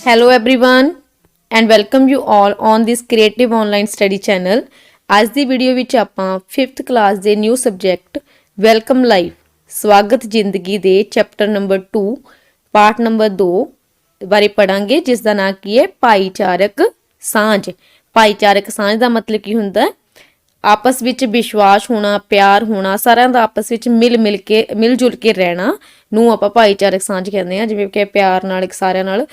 Hello everyone and welcome you all on this creative online study channel. आज ਦੀ video ਵਿੱਚ ਆਪਾਂ 5th class ਦੇ new subject welcome life ਸਵਾਗਤ ਜ਼ਿੰਦਗੀ ਦੇ ਚੈਪਟਰ ਨੰਬਰ 2 ਪਾਰਟ ਨੰਬਰ 2 ਬਾਰੇ ਪੜਾਂਗੇ, ਜਿਸ ਦਾ ਨਾਮ ਕੀ ਹੈ ਭਾਈਚਾਰਕ ਸਾਂਝ। ਭਾਈਚਾਰਕ ਸਾਂਝ ਦਾ ਮਤਲਬ ਕੀ ਹੁੰਦਾ ਹੈ? ਆਪਸ ਵਿੱਚ ਵਿਸ਼ਵਾਸ ਹੋਣਾ, ਪਿਆਰ ਹੋਣਾ, ਸਾਰਿਆਂ ਦਾ ਆਪਸ ਵਿੱਚ ਮਿਲ ਜੁਲ ਕੇ ਰਹਿਣਾ ਨੂੰ ਆਪਾਂ ਭਾਈਚਾਰਕ ਸਾਂਝ ਕਹਿੰਦੇ ਆ, ਜਿਵੇਂ ਕਿ ਪਿਆਰ ਨਾਲ ਇੱਕ ਸਾਰਿਆਂ ਨਾਲ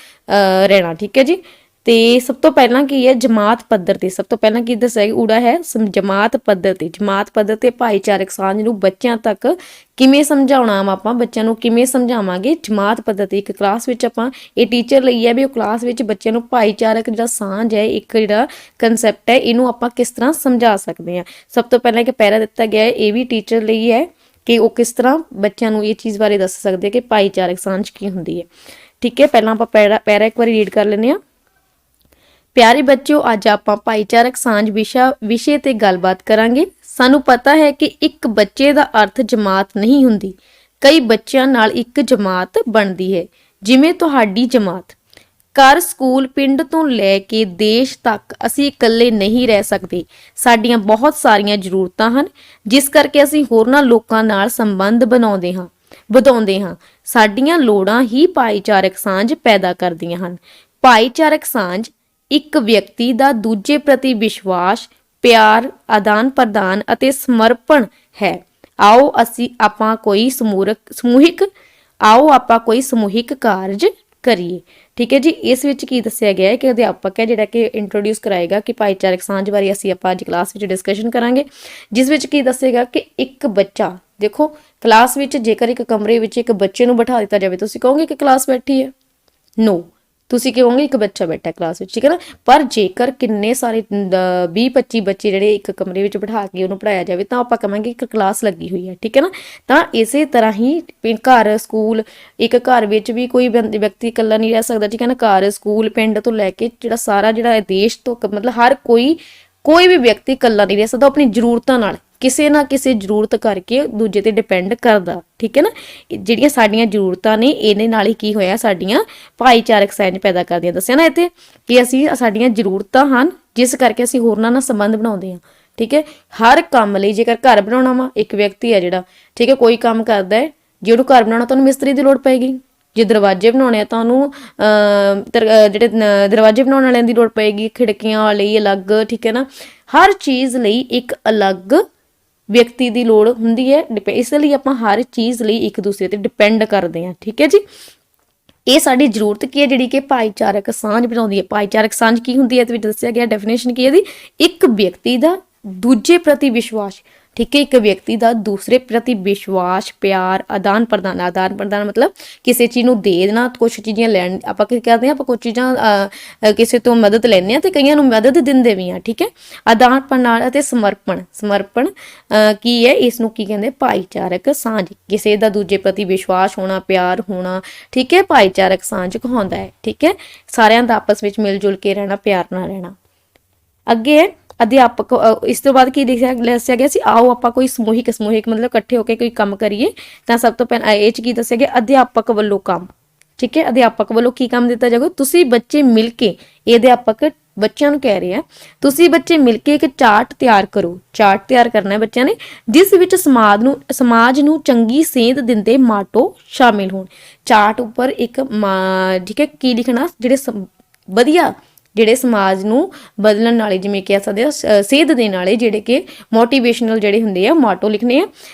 ਰਹਿਣਾ। ਠੀਕ ਹੈ ਜੀ। ਤੇ ਸਭ ਤੋਂ ਪਹਿਲਾਂ ਕੀ ਹੈ ਜਮਾਤ ਪੱਧਰ ਤੇ, ਸਭ ਤੋਂ ਪਹਿਲਾਂ ਕੀ ਦੱਸਿਆ ਊੜਾ ਹੈ ਜਮਾਤ ਪੱਧਰ ਤੇ। ਜਮਾਤ ਪੱਧਰ ਤੇ ਭਾਈਚਾਰਕ ਸਾਂਝ ਨੂੰ ਬੱਚਿਆਂ ਤੱਕ ਕਿਵੇਂ ਸਮਝਾਉਣਾ, ਆਪਾਂ ਬੱਚਿਆਂ ਨੂੰ ਕਿਵੇਂ ਸਮਝਾਵਾਂਗੇ ਜਮਾਤ ਪੱਧਰ ਤੇ। ਇੱਕ ਕਲਾਸ ਵਿੱਚ ਆਪਾਂ ਇਹ ਟੀਚਰ ਲਈ ਹੈ ਵੀ ਉਹ ਕਲਾਸ ਵਿੱਚ ਬੱਚਿਆਂ ਨੂੰ ਭਾਈਚਾਰਕ ਜਿਹੜਾ ਸਾਂਝ ਹੈ, ਇੱਕ ਜਿਹੜਾ ਕਨਸੈਪਟ ਹੈ, ਇਹਨੂੰ ਆਪਾਂ ਕਿਸ ਤਰ੍ਹਾਂ ਸਮਝਾ ਸਕਦੇ ਹਾਂ। ਸਭ ਤੋਂ ਪਹਿਲਾਂ ਇੱਕ ਪੈਰਾ ਦਿੱਤਾ ਗਿਆ ਹੈ, ਇਹ ਵੀ ਟੀਚਰ ਲਈ ਹੈ ਕਿ ਉਹ ਕਿਸ ਤਰ੍ਹਾਂ ਬੱਚਿਆਂ ਨੂੰ ਇਹ ਚੀਜ਼ ਬਾਰੇ ਦੱਸ ਸਕਦੇ ਕਿ ਭਾਈਚਾਰਕ ਸਾਂਝ ਕੀ ਹੁੰਦੀ ਹੈ। ਠੀਕ ਹੈ, ਪਹਿਲਾਂ ਆਪਾਂ ਪੈਰਾ ਇੱਕ ਵਾਰੀ ਰੀਡ ਕਰ ਲੈਂਦੇ ਹਾਂ। ਪਿਆਰੇ ਬੱਚਿਓ, ਅੱਜ ਆਪਾਂ ਭਾਈਚਾਰਕ ਸਾਂਝ ਵਿਸ਼ੇ ਤੇ ਗੱਲਬਾਤ ਕਰਾਂਗੇ। ਸਾਨੂੰ ਪਤਾ ਹੈ ਕਿ ਇੱਕ ਬੱਚੇ ਦਾ ਅਰਥ ਜਮਾਤ ਨਹੀਂ ਹੁੰਦੀ, ਕਈ ਬੱਚਿਆਂ ਨਾਲ ਇੱਕ ਜਮਾਤ ਬਣਦੀ ਹੈ, ਜਿਵੇਂ ਤੁਹਾਡੀ ਜਮਾਤ। ਘਰ, ਸਕੂਲ, ਪਿੰਡ ਤੋਂ ਲੈ ਕੇ ਦੇਸ਼ ਤੱਕ ਅਸੀਂ ਇਕੱਲੇ ਨਹੀਂ ਰਹਿ ਸਕਦੇ। ਸਾਡੀਆਂ ਬਹੁਤ ਸਾਰੀਆਂ ਜ਼ਰੂਰਤਾਂ ਹਨ, ਜਿਸ ਕਰਕੇ ਅਸੀਂ ਹੋਰਨਾਂ ਲੋਕਾਂ ਨਾਲ ਸੰਬੰਧ ਵਧਾਉਂਦੇ ਹਾਂ। ਸਾਡੀਆਂ ਲੋੜਾਂ ਹੀ ਭਾਈਚਾਰਕ ਸਾਂਝ ਪੈਦਾ ਕਰਦੀਆਂ ਹਨ। ਭਾਈਚਾਰਕ ਸਾਂਝ ਇੱਕ ਵਿਅਕਤੀ ਦਾ ਦੂਜੇ ਪ੍ਰਤੀ ਵਿਸ਼ਵਾਸ, ਪਿਆਰ, ਆਦਾਨ ਪ੍ਰਦਾਨ ਅਤੇ ਸਮਰਪਣ ਹੈ। ਆਓ ਆਪਾਂ ਕੋਈ ਸਮੂਹਿਕ ਕਾਰਜ ਕਰੀਏ। ਠੀਕ ਹੈ ਜੀ। ਇਸ ਵਿੱਚ ਕੀ ਦੱਸਿਆ ਗਿਆ ਹੈ ਕਿ ਅਧਿਆਪਕ ਹੈ ਜਿਹੜਾ ਕਿ ਇੰਟਰੋਡਿਊਸ ਕਰਾਏਗਾ ਕਿ ਭਾਈਚਾਰਕ ਸਾਂਝ ਬਾਰੇ ਅਸੀਂ ਆਪਾਂ ਅੱਜ ਕਲਾਸ ਵਿੱਚ ਡਿਸਕਸ਼ਨ ਕਰਾਂਗੇ, ਜਿਸ ਵਿੱਚ ਕੀ ਦੱਸੇਗਾ ਕਿ ਇੱਕ ਬੱਚਾ, ਦੇਖੋ ਕਲਾਸ ਵਿੱਚ ਜੇਕਰ ਇੱਕ ਕਮਰੇ ਵਿੱਚ ਇੱਕ ਬੱਚੇ ਨੂੰ ਬਿਠਾ ਦਿੱਤਾ ਜਾਵੇ, ਤੁਸੀਂ ਕਹੋਗੇ ਕਿ ਕਲਾਸ ਬੈਠੀ ਹੈ? ਨੋ, ਤੁਸੀਂ ਕਹੋਗੇ ਇੱਕ ਬੱਚਾ ਬੈਠਾ ਕਲਾਸ ਵਿੱਚ, ਠੀਕ ਹੈ ਨਾ। ਪਰ ਜੇਕਰ ਕਿੰਨੇ ਸਾਰੇ 20-25 ਬੱਚੇ ਜਿਹੜੇ ਇੱਕ ਕਮਰੇ ਵਿੱਚ ਬਿਠਾ ਕੇ ਉਹਨੂੰ ਪੜ੍ਹਾਇਆ ਜਾਵੇ ਤਾਂ ਆਪਾਂ ਕਹਾਂਗੇ ਇੱਕ ਕਲਾਸ ਲੱਗੀ ਹੋਈ ਹੈ। ਠੀਕ ਹੈ ਨਾ। ਤਾਂ ਇਸੇ ਤਰ੍ਹਾਂ ਹੀ ਘਰ, ਸਕੂਲ, ਇੱਕ ਘਰ ਵਿੱਚ ਵੀ ਕੋਈ ਵਿਅਕਤੀ ਇਕੱਲਾ ਨਹੀਂ ਰਹਿ ਸਕਦਾ। ਠੀਕ ਹੈ ਨਾ। ਘਰ, ਸਕੂਲ, ਪਿੰਡ ਤੋਂ ਲੈ ਕੇ ਜਿਹੜਾ ਸਾਰਾ ਜਿਹੜਾ ਦੇਸ਼ ਤੋਂ ਮਤਲਬ ਹਰ ਕੋਈ ਵੀ ਵਿਅਕਤੀ ਇਕੱਲਾ ਨਹੀਂ ਰਹਿ ਸਕਦਾ। ਆਪਣੀ ਜ਼ਰੂਰਤਾਂ ਨਾਲ ਕਿਸੇ ਨਾ ਕਿਸੇ ਜ਼ਰੂਰਤ ਕਰਕੇ ਦੂਜੇ ਤੇ ਡਿਪੈਂਡ ਕਰਦਾ। ਠੀਕ ਹੈ ਨਾ। ਜਿਹੜੀਆਂ ਸਾਡੀਆਂ ਜ਼ਰੂਰਤਾਂ ਨੇ ਇਹਦੇ ਨਾਲ ਹੀ ਕੀ ਹੋਇਆ, ਸਾਡੀਆਂ ਭਾਈਚਾਰਕ ਸਾਂਝ ਪੈਦਾ ਕਰਦੀਆਂ। ਦੱਸਿਆ ਨਾ ਇੱਥੇ ਕਿ ਸਾਡੀਆਂ ਜ਼ਰੂਰਤਾਂ ਹਨ, ਜਿਸ ਕਰਕੇ ਅਸੀਂ ਹੋਰਨਾਂ ਨਾਲ ਸੰਬੰਧ ਬਣਾਉਂਦੇ ਹਾਂ। ਠੀਕ ਹੈ। ਹਰ ਕੰਮ ਲਈ ਜੇਕਰ ਘਰ ਬਣਾਉਣਾ ਵਾ, ਇੱਕ ਵਿਅਕਤੀ ਹੈ ਜਿਹੜਾ, ਠੀਕ ਹੈ, ਕੋਈ ਕੰਮ ਕਰਦਾ ਹੈ, ਜੇ ਉਹਨੂੰ ਘਰ ਬਣਾਉਣਾ ਤਾਂ ਉਹਨੂੰ ਮਿਸਤਰੀ ਦੀ ਲੋੜ ਪਏਗੀ। ਜੇ ਦਰਵਾਜ਼ੇ ਬਣਾਉਣੇ ਆ ਤਾਂ ਉਹਨੂੰ ਜਿਹੜੇ ਦਰਵਾਜ਼ੇ ਬਣਾਉਣ ਵਾਲਿਆਂ ਦੀ ਲੋੜ ਪਏਗੀ, ਖਿੜਕੀਆਂ ਲਈ ਅਲੱਗ। ਠੀਕ ਹੈ ਨਾ। ਹਰ ਚੀਜ਼ ਲਈ ਇੱਕ ਅਲੱਗ ਵਿਅਕਤੀ ਦੀ ਲੋੜ ਹੁੰਦੀ ਹੈ। ਇਸ ਲਈ ਆਪਾਂ ਹਰ ਚੀਜ਼ ਲਈ ਇੱਕ ਦੂਸਰੇ ਤੇ ਡਿਪੈਂਡ ਕਰਦੇ ਹਾਂ। ਠੀਕ ਹੈ ਜੀ। ਇਹ ਸਾਡੀ ਜ਼ਰੂਰਤ ਕੀ ਹੈ ਜਿਹੜੀ ਕਿ ਭਾਈਚਾਰਕ ਸਾਂਝ ਬਣਾਉਂਦੀ ਹੈ। ਭਾਈਚਾਰਕ ਸਾਂਝ ਕੀ ਹੁੰਦੀ ਹੈ ਇਹਦੇ ਵਿੱਚ ਦੱਸਿਆ ਗਿਆ, ਡੈਫੀਨੇਸ਼ਨ ਕੀ ਹੈ ਇਹਦੀ? ਇੱਕ ਵਿਅਕਤੀ ਦਾ ਦੂਜੇ ਪ੍ਰਤੀ ਵਿਸ਼ਵਾਸ। ਠੀਕ ਹੈ। ਇੱਕ ਵਿਅਕਤੀ ਦਾ ਦੂਸਰੇ ਪ੍ਰਤੀ ਵਿਸ਼ਵਾਸ, ਪਿਆਰ, ਆਦਾਨ ਪ੍ਰਦਾਨ ਮਤਲਬ ਕਿਸੇ ਚੀਜ਼ ਨੂੰ ਦੇ ਦੇਣਾ, ਕੁਛ ਚੀਜ਼ਾਂ ਲੈਣ। ਆਪਾਂ ਕੀ ਕਰਦੇ ਹਾਂ, ਆਪਾਂ ਕੁਛ ਚੀਜ਼ਾਂ ਕਿਸੇ ਤੋਂ ਮਦਦ ਲੈਂਦੇ ਹਾਂ ਤੇ ਕਈਆਂ ਨੂੰ ਮਦਦ ਦਿੰਦੇ ਵੀ ਹਾਂ। ਠੀਕ ਹੈ। ਆਦਾਨ ਪ੍ਰਦਾਨ ਅਤੇ ਸਮਰਪਣ ਕੀ ਹੈ, ਇਸ ਨੂੰ ਕੀ ਕਹਿੰਦੇ? ਭਾਈਚਾਰਕ ਸਾਂਝ। ਕਿਸੇ ਦਾ ਦੂਜੇ ਪ੍ਰਤੀ ਵਿਸ਼ਵਾਸ ਹੋਣਾ, ਪਿਆਰ ਹੋਣਾ, ਠੀਕ ਹੈ, ਭਾਈਚਾਰਕ ਸਾਂਝ ਕਹਾਉਂਦਾ ਹੈ। ਠੀਕ ਹੈ। ਸਾਰਿਆਂ ਦਾ ਆਪਸ ਵਿੱਚ ਮਿਲ ਜੁਲ ਕੇ ਰਹਿਣਾ, ਪਿਆਰ ਨਾਲ ਰਹਿਣਾ। ਅੱਗੇ ਹੈ ਅਧਿਆਪਕ। ਇਸ ਤੋਂ ਬਾਅਦ ਕੀ ਦੱਸਿਆ ਗਿਆ ਸੀ? ਆਓ ਆਪਾਂ ਕੋਈ ਸਮੂਹਿਕ ਮਤਲਬ ਇਕੱਠੇ ਹੋ ਕੇ ਕੋਈ ਕੰਮ ਕਰੀਏ। ਤਾਂ ਸਭ ਤੋਂ ਪਹਿਲਾਂ ਇਹ 'ਚ ਕੀ ਦੱਸਿਆ ਗਿਆ? ਅਧਿਆਪਕ ਵੱਲੋਂ ਕੰਮ। ਠੀਕ ਹੈ। ਅਧਿਆਪਕ ਵੱਲੋਂ ਕੀ ਕੰਮ ਦਿੱਤਾ ਜਾਊਗਾ? ਤੁਸੀਂ ਬੱਚੇ ਮਿਲ ਕੇ, ਇਹ ਅਧਿਆਪਕ ਬੱਚਿਆਂ ਨੂੰ ਕਹਿ ਰਹੇ ਆ, ਤੁਸੀਂ ਬੱਚੇ ਮਿਲ ਕੇ ਇੱਕ ਚਾਰਟ ਤਿਆਰ ਕਰੋ। ਚਾਰਟ ਤਿਆਰ ਕਰਨਾ ਹੈ ਬੱਚਿਆਂ ਨੇ, ਜਿਸ ਵਿੱਚ ਸਮਾਜ ਨੂੰ ਚੰਗੀ ਸੇਧ ਦਿੰਦੇ ਮਾਟੋ ਸ਼ਾਮਿਲ ਹੋਣ। ਚਾਰਟ ਉੱਪਰ ਇੱਕ ਠੀਕ ਹੈ ਕੀ ਲਿਖਣਾ? ਵਧੀਆ ਜਿਹੜੇ ਸਮਾਜ ਨੂੰ ਬਦਲਣ ਵਾਲੇ, ਜਿਵੇਂ ਕਹਿ ਸਕਦੇ ਆ ਸੇਧ ਦੇਣ ਵਾਲੇ, ਜਿਹੜੇ ਕਿ ਮੋਟੀਵੇਸ਼ਨਲ ਜਿਹੜੇ ਹੁੰਦੇ ਆ, ਮਾਟੋ ਲਿਖਣੇ ਆ।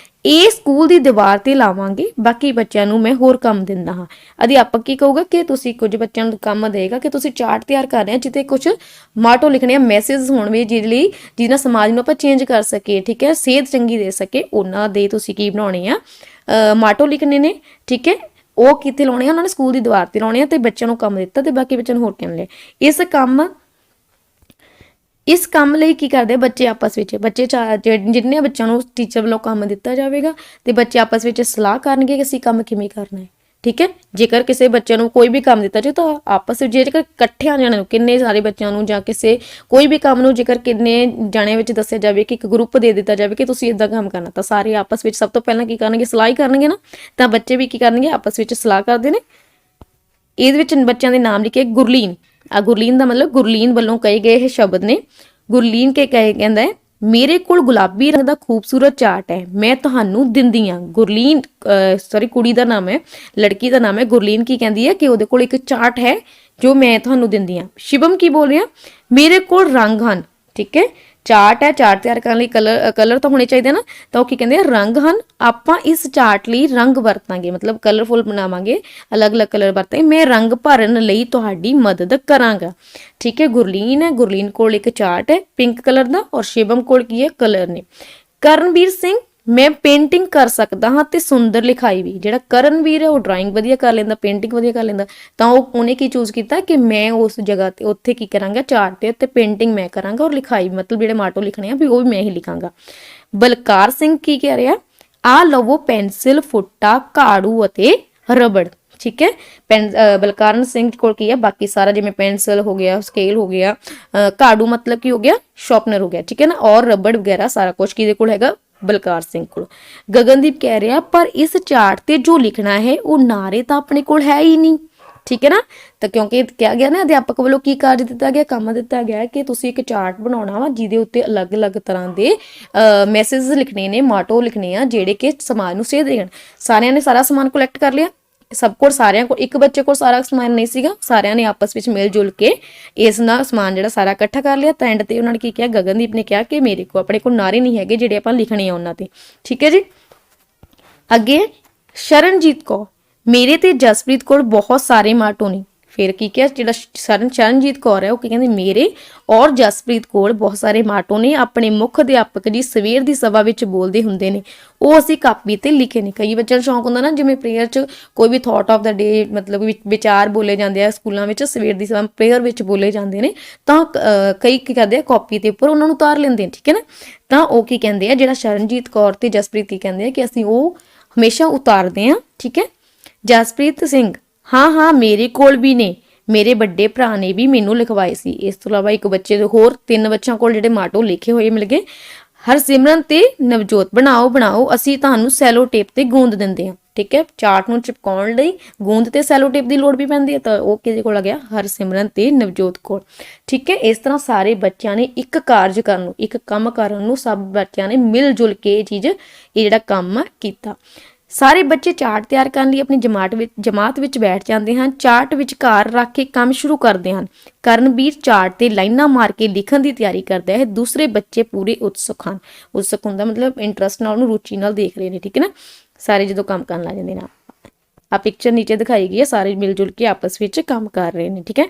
ਇਹ ਸਕੂਲ ਦੀ ਦੀਵਾਰ ਤੇ ਲਾਵਾਂਗੇ, ਬਾਕੀ ਬੱਚਿਆਂ ਨੂੰ ਮੈਂ ਹੋਰ ਕੰਮ ਦਿੰਦਾ ਹਾਂ। ਅਧਿਆਪਕ ਕੀ ਕਹੂਗਾ ਕਿ ਤੁਸੀਂ ਕੁਝ ਬੱਚਿਆਂ ਨੂੰ ਕੰਮ ਦੇਗਾ ਕਿ ਤੁਸੀਂ ਚਾਰਟ ਤਿਆਰ ਕਰ ਰਹੇ ਆ ਜਿੱਥੇ ਕੁਝ ਮਾਟੋ ਲਿਖਣੇ ਆ, ਮੈਸੇਜ ਹੋਣ ਵੀ ਜਿਹਦੇ ਨਾਲ ਸਮਾਜ ਨੂੰ ਆਪਾਂ ਚੇਂਜ ਕਰ ਸਕੀਏ। ਠੀਕ ਹੈ। ਸੇਧ ਚੰਗੀ ਦੇ ਸਕੇ, ਉਹਨਾਂ ਦੇ ਤੁਸੀਂ ਕੀ ਬਣਾਉਣੇ ਆ? ਮਾਟੋ ਲਿਖਣੇ ਨੇ। ਠੀਕ ਹੈ। ਉਹ ਕਿੱਥੇ ਲਾਉਣੇ ਆ? ਉਹਨਾਂ ਨੇ ਸਕੂਲ ਦੀ ਦੀਵਾਰ ਤੇ ਲਾਉਣੇ ਆ ਤੇ ਬੱਚਿਆਂ ਨੂੰ ਕੰਮ ਦਿੱਤਾ ਤੇ ਬਾਕੀ ਬੱਚਿਆਂ ਨੂੰ ਹੋਰ ਕਹਿਣ ਲਿਆ। ਇਸ ਕੰਮ ਲਈ ਕੀ ਕਰਦੇ ਬੱਚੇ ਆਪਸ ਵਿੱਚ? ਜਿੰਨੇ ਬੱਚਿਆਂ ਨੂੰ ਟੀਚਰ ਵੱਲੋਂ ਕੰਮ ਦਿੱਤਾ ਜਾਵੇਗਾ ਤੇ ਬੱਚੇ ਆਪਸ ਵਿੱਚ ਸਲਾਹ ਕਰਨਗੇ ਕਿ ਅਸੀਂ ਕੰਮ ਕਿਵੇਂ ਕਰਨਾ ਹੈ। ठीक है। जेकर किसी बच्चे ਨੂੰ कोई भी काम दिता जाए तो आपस ਵਿੱਚ ਜੇਕਰ ਇਕੱਠਿਆਂ ਜਾਣਿਆਂ ਨੂੰ ਕਿੰਨੇ ਸਾਰੇ ਬੱਚਿਆਂ ਨੂੰ ਜਾਂ ਕਿਸੇ ਕੋਈ ਵੀ ਕੰਮ ਨੂੰ ਜੇਕਰ ਕਿੰਨੇ ਜਾਣਿਆਂ ਵਿੱਚ ਦੱਸਿਆ ਜਾਵੇ ਕਿ ਇੱਕ ਗਰੁੱਪ ਦੇ ਦਿੱਤਾ ਜਾਵੇ ਕਿ ਤੁਸੀਂ ਇਦਾਂ ਕੰਮ ਕਰਨਾ, ਤਾਂ ਸਾਰੇ ਆਪਸ ਵਿੱਚ ਸਭ ਤੋਂ ਪਹਿਲਾਂ ਕੀ ਕਰਨਗੇ, ਸਲਾਹ ਹੀ ਕਰਨਗੇ ਨਾ। ਤਾਂ ਬੱਚੇ ਵੀ ਕੀ ਕਰਨਗੇ, ਆਪਸ ਵਿੱਚ ਸਲਾਹ ਕਰਦੇ ਨੇ। ਇਹਦੇ ਵਿੱਚ ਬੱਚਿਆਂ ਦੇ ਨਾਮ ਲਿਖੇ ਗੁਰਲੀਨ। ਆ ਗੁਰਲੀਨ ਦਾ ਮਤਲਬ ਗੁਰਲੀਨ ਵੱਲੋਂ ਕਹੇ ਗਏ ਇਹ ਸ਼ਬਦ ਨੇ। ਗੁਰਲੀਨ ਕੇ ਕਹਿੰਦਾ ਹੈ ਮੇਰੇ ਕੋਲ ਗੁਲਾਬੀ ਰੰਗ ਦਾ ਖੂਬਸੂਰਤ ਚਾਰਟ ਹੈ, ਮੈਂ ਤੁਹਾਨੂੰ ਦਿੰਦੀ ਹਾਂ। ਗੁਰਲੀਨ ਸੌਰੀ ਕੁੜੀ ਦਾ ਨਾਮ ਹੈ, ਲੜਕੀ ਦਾ ਨਾਮ ਹੈ ਗੁਰਲੀਨ। ਕੀ ਕਹਿੰਦੀ ਹੈ ਕਿ ਉਹਦੇ ਕੋਲ ਇੱਕ ਚਾਰਟ ਹੈ ਜੋ ਮੈਂ ਤੁਹਾਨੂੰ ਦਿੰਦੀ ਹਾਂ। ਸ਼ਿਵਮ ਕੀ ਬੋਲ ਰਿਹਾ, ਮੇਰੇ ਕੋਲ ਰੰਗ ਹਨ। ਠੀਕ ਹੈ, ਚਾਰਟ ਹੈ, ਚਾਰਟ ਤਿਆਰ ਕਰਨ ਲਈ ਕਲਰ ਤਾਂ ਹੋਣੇ ਚਾਹੀਦੇ ਨਾ। ਤਾਂ ਉਹ ਕੀ ਕਹਿੰਦੇ ਆ, ਰੰਗ ਹਨ, ਆਪਾਂ ਇਸ ਚਾਰਟ ਲਈ ਰੰਗ ਵਰਤਾਂਗੇ, ਮਤਲਬ ਕਲਰਫੁਲ ਬਣਾਵਾਂਗੇ, ਅਲੱਗ-ਅਲੱਗ ਕਲਰ ਵਰਤਾਂਗੇ। ਮੈਂ ਰੰਗ ਭਰਨ ਲਈ ਤੁਹਾਡੀ ਮਦਦ ਕਰਾਂਗਾ। ਠੀਕ ਹੈ, ਗੁਰਲੀਨ ਹੈ, ਗੁਰਲੀਨ ਕੋਲ ਇੱਕ ਚਾਰਟ ਹੈ ਪਿੰਕ ਕਲਰ ਦਾ, ਔਰ ਸ਼ਿਵਮ ਕੋਲ ਕੀ ਹੈ, ਕਲਰ ਨੇ। ਕਰਨਵੀਰ ਸਿੰਘ, ਮੈਂ ਪੇਂਟਿੰਗ ਕਰ ਸਕਦਾ ਹਾਂ ਤੇ ਸੁੰਦਰ ਲਿਖਾਈ ਵੀ। ਜਿਹੜਾ ਕਰਨਵੀਰ ਹੈ ਉਹ ਡਰਾਇੰਗ ਵਧੀਆ ਕਰ ਲੈਂਦਾ, ਪੇਂਟਿੰਗ ਵਧੀਆ ਕਰ ਲੈਂਦਾ। ਤਾਂ ਉਹਨੇ ਕੀ ਚੂਜ਼ ਕੀਤਾ ਕਿ ਮੈਂ ਉਸ ਜਗ੍ਹਾ ਤੇ ਉੱਥੇ ਕੀ ਕਰਾਂਗਾ, ਚਾਰਟ ਤੇ ਉੱਤੇ ਪੇਂਟਿੰਗ ਮੈਂ ਕਰਾਂਗਾ, ਔਰ ਲਿਖਾਈ ਮਤਲਬ ਜਿਹੜੇ ਮਾਟੋ ਲਿਖਣੇ ਆ ਵੀ ਉਹ ਵੀ ਮੈਂ ਹੀ ਲਿਖਾਂਗਾ। ਬਲਕਾਰ ਸਿੰਘ ਕੀ ਕਹਿ ਰਿਹਾ, ਆ ਲਵੋ ਪੈਨਸਿਲ, ਫੁੱਟਾ, ਕਾੜੂ ਅਤੇ ਰਬੜ। ਠੀਕ ਹੈ, ਬਲਕਾਰਨ ਸਿੰਘ ਕੋਲ ਕੀ ਹੈ, ਬਾਕੀ ਸਾਰਾ ਜਿਵੇਂ ਪੈਨਸਿਲ ਹੋ ਗਿਆ, ਸਕੇਲ ਹੋ ਗਿਆ, ਕਾੜੂ ਮਤਲਬ ਕੀ ਹੋ ਗਿਆ, ਸ਼ਾਰਪਨਰ ਹੋ ਗਿਆ। ਠੀਕ ਹੈ ਨਾ, ਔਰ ਰਬੜ ਵਗੈਰਾ ਸਾਰਾ ਕੁਝ ਕਿਹਦੇ ਕੋਲ ਹੈਗਾ, ਬਲਕਾਰ ਸਿੰਘ ਕੋਲ। ਗਗਨਦੀਪ ਕਹਿ ਰਿਹਾ ਪਰ ਇਸ ਚਾਰਟ ਤੇ ਜੋ ਲਿਖਣਾ ਹੈ ਉਹ ਨਾਰੇ ਤਾਂ ਆਪਣੇ ਕੋਲ ਹੈ ਹੀ ਨਹੀਂ। ਠੀਕ ਹੈ ਨਾ, ਤਾਂ ਕਿਉਂਕਿ ਕਿਹਾ ਗਿਆ ਨਾ ਅਧਿਆਪਕ ਵੱਲੋਂ ਕੀ ਕਾਰਜ ਦਿੱਤਾ ਗਿਆ, ਕੰਮ ਦਿੱਤਾ ਗਿਆ ਕਿ ਤੁਸੀਂ ਇੱਕ ਚਾਰਟ ਬਣਾਉਣਾ ਵਾ ਜਿਹਦੇ ਉੱਤੇ ਅਲੱਗ-ਅਲੱਗ ਤਰ੍ਹਾਂ ਦੇ ਮੈਸੇਜ ਲਿਖਣੇ ਨੇ, ਮਾਟੋ ਲਿਖਣੇ ਆ ਜਿਹੜੇ ਕਿ ਸਮਾਜ ਨੂੰ ਸੇਧ ਦੇਣ। ਸਾਰਿਆਂ ਨੇ ਸਾਰਾ ਸਮਾਨ ਕਲੈਕਟ ਕਰ ਲਿਆ, ਸਭ ਕੋਲ, ਸਾਰਿਆਂ ਕੋਲ, ਇੱਕ ਬੱਚੇ ਕੋਲ ਸਾਰਾ ਸਮਾਨ ਨਹੀਂ ਸੀਗਾ, ਸਾਰਿਆਂ ਨੇ ਆਪਸ ਵਿੱਚ ਮਿਲ ਜੁਲ ਕੇ ਇਸ ਦਾ ਸਮਾਨ ਜਿਹੜਾ ਸਾਰਾ ਇਕੱਠਾ ਕਰ ਲਿਆ। ਤਾਂ ਐਂਡ ਤੇ ਉਹਨਾਂ ਨੇ ਕੀ ਕਿਹਾ, ਗਗਨਦੀਪ ਨੇ ਕਿਹਾ ਕਿ ਮੇਰੇ ਕੋਲ ਆਪਣੇ ਕੋਲ ਨਾਰੇ ਨਹੀਂ ਹੈਗੇ ਜਿਹੜੇ ਆਪਾਂ ਲਿਖਣੇ ਆ ਉਹਨਾਂ ਤੇ। ਠੀਕ ਹੈ ਜੀ, ਅੱਗੇ ਸ਼ਰਨਜੀਤ ਕੌਰ, ਮੇਰੇ ਤੇ ਜਸਪ੍ਰੀਤ ਕੋਲ ਬਹੁਤ ਸਾਰੇ ਮਾਟੋ ਨੇ। ਫਿਰ ਕੀ ਕਿਹਾ, ਜਿਹੜਾ ਸ਼ਰਨਜੀਤ ਕੌਰ ਹੈ ਉਹ ਕੀ ਕਹਿੰਦੇ, ਮੇਰੇ ਔਰ ਜਸਪ੍ਰੀਤ ਕੋਲ ਬਹੁਤ ਸਾਰੇ ਮਾਟੋ ਨੇ, ਆਪਣੇ ਮੁੱਖ ਅਧਿਆਪਕ ਜੀ ਸਵੇਰ ਦੀ ਸਭਾ ਵਿੱਚ ਬੋਲਦੇ ਹੁੰਦੇ ਨੇ, ਉਹ ਅਸੀਂ ਕਾਪੀ ਤੇ ਲਿਖੇ ਨੇ। ਕਈ ਬੱਚਿਆਂ ਨੂੰ ਸ਼ੌਂਕ ਹੁੰਦਾ ਨਾ, ਜਿਵੇਂ ਪ੍ਰੇਅਰ 'ਚ ਕੋਈ ਵੀ ਥਾਟ ਆਫ ਦਾ ਡੇ ਮਤਲਬ ਵਿਚਾਰ ਬੋਲੇ ਜਾਂਦੇ ਆ ਸਕੂਲਾਂ ਵਿੱਚ, ਸਵੇਰ ਦੀ ਸਭਾ ਪ੍ਰੇਅਰ ਵਿੱਚ ਬੋਲੇ ਜਾਂਦੇ ਨੇ, ਤਾਂ ਕਈ ਕੀ ਕਰਦੇ ਆ ਕਾਪੀ ਦੇ ਉੱਪਰ ਉਹਨਾਂ ਨੂੰ ਉਤਾਰ ਲੈਂਦੇ ਨੇ। ਠੀਕ ਹੈ ਨਾ, ਤਾਂ ਉਹ ਕੀ ਕਹਿੰਦੇ ਆ, ਜਿਹੜਾ ਸ਼ਰਨਜੀਤ ਕੌਰ ਤੇ ਜਸਪ੍ਰੀਤ ਕੀ ਕਹਿੰਦੇ ਆ ਕਿ ਅਸੀਂ ਉਹ ਹਮੇਸ਼ਾ ਉਤਾਰਦੇ ਹਾਂ। ਠੀਕ ਹੈ, ਜਸਪ੍ਰੀਤ ਸਿੰਘ, ਹਾਂ ਮੇਰੇ ਕੋਲ ਵੀ ਨੇ, ਮੇਰੇ ਵੱਡੇ ਭਰਾ ਨੇ ਵੀ ਮੈਨੂੰ ਲਿਖਵਾਏ ਸੀ। ਇਸ ਤੋਂ ਇਲਾਵਾ ਇੱਕ ਬੱਚੇ ਦੇ ਹੋਰ 3 ਬੱਚਿਆਂ ਕੋਲ ਜਿਹੜੇ ਮਾਟੋ ਲਿਖੇ ਹੋਏ ਮਿਲ ਗਏ। ਹਰਸਿਮਰਨ ਤੇ ਨਵਜੋਤ, ਬਣਾਓ, ਅਸੀਂ ਤੁਹਾਨੂੰ ਸੈਲੋ ਟੇਪ ਤੇ ਗੂੰਦ ਦਿੰਦੇ ਹਾਂ। ਠੀਕ ਹੈ, ਚਾਰਟ ਨੂੰ ਚਿਪਕਾਉਣ ਲਈ ਗੂੰਦ ਤੇ ਸੈਲੋ ਟੇਪ ਦੀ ਲੋੜ ਵੀ ਪੈਂਦੀ ਹੈ, ਤਾਂ ਉਹ ਕਿਹਦੇ ਕੋਲ ਆ ਗਿਆ, ਹਰਸਿਮਰਨ ਤੇ ਨਵਜੋਤ ਕੋਲ। ਠੀਕ ਹੈ, ਇਸ ਤਰ੍ਹਾਂ ਸਾਰੇ ਬੱਚਿਆਂ ਨੇ ਇੱਕ ਕਾਰਜ ਕਰਨ ਨੂੰ, ਇੱਕ ਕੰਮ ਕਰਨ ਨੂੰ ਸਭ ਬੱਚਿਆਂ ਨੇ ਮਿਲ ਜੁਲ ਕੇ ਇਹ ਜਿਹੜਾ ਕੰਮ ਕੀਤਾ। ਸਾਰੇ ਬੱਚੇ ਚਾਰਟ ਤਿਆਰ ਕਰਨ ਲਈ ਆਪਣੀ ਜਮਾਤ ਵਿੱਚ ਬੈਠ ਜਾਂਦੇ ਹਨ। ਚਾਰਟ ਵਿਚਕਾਰ ਰੱਖ ਕੇ ਕੰਮ ਸ਼ੁਰੂ ਕਰਦੇ ਹਨ। ਕਰਨਵੀਰ ਚਾਰਟ ਤੇ ਲਾਈਨਾਂ ਮਾਰ ਕੇ ਲਿਖਣ ਦੀ ਤਿਆਰੀ ਕਰਦਾ ਹੈ। ਦੂਸਰੇ ਬੱਚੇ ਪੂਰੇ ਉਤਸੁਕ ਹਨ। ਉਤਸੁਕ ਹੁੰਦਾ ਮਤਲਬ ਇੰਟਰਸਟ ਨਾਲ, ਉਹਨੂੰ ਰੁਚੀ ਨਾਲ ਦੇਖ ਰਹੇ ਨੇ। ਠੀਕ ਹੈ ਨਾ, ਸਾਰੇ ਜਦੋਂ ਕੰਮ ਕਰਨ ਲੱਗ ਜਾਂਦੇ ਨੇ। ਆ ਪਿਕਚਰ ਨੀਚੇ ਦਿਖਾਈ ਗਈ ਹੈ, ਸਾਰੇ ਮਿਲ ਜੁਲ ਕੇ ਆਪਸ ਵਿੱਚ ਕੰਮ ਕਰ ਰਹੇ ਨੇ। ਠੀਕ ਹੈ,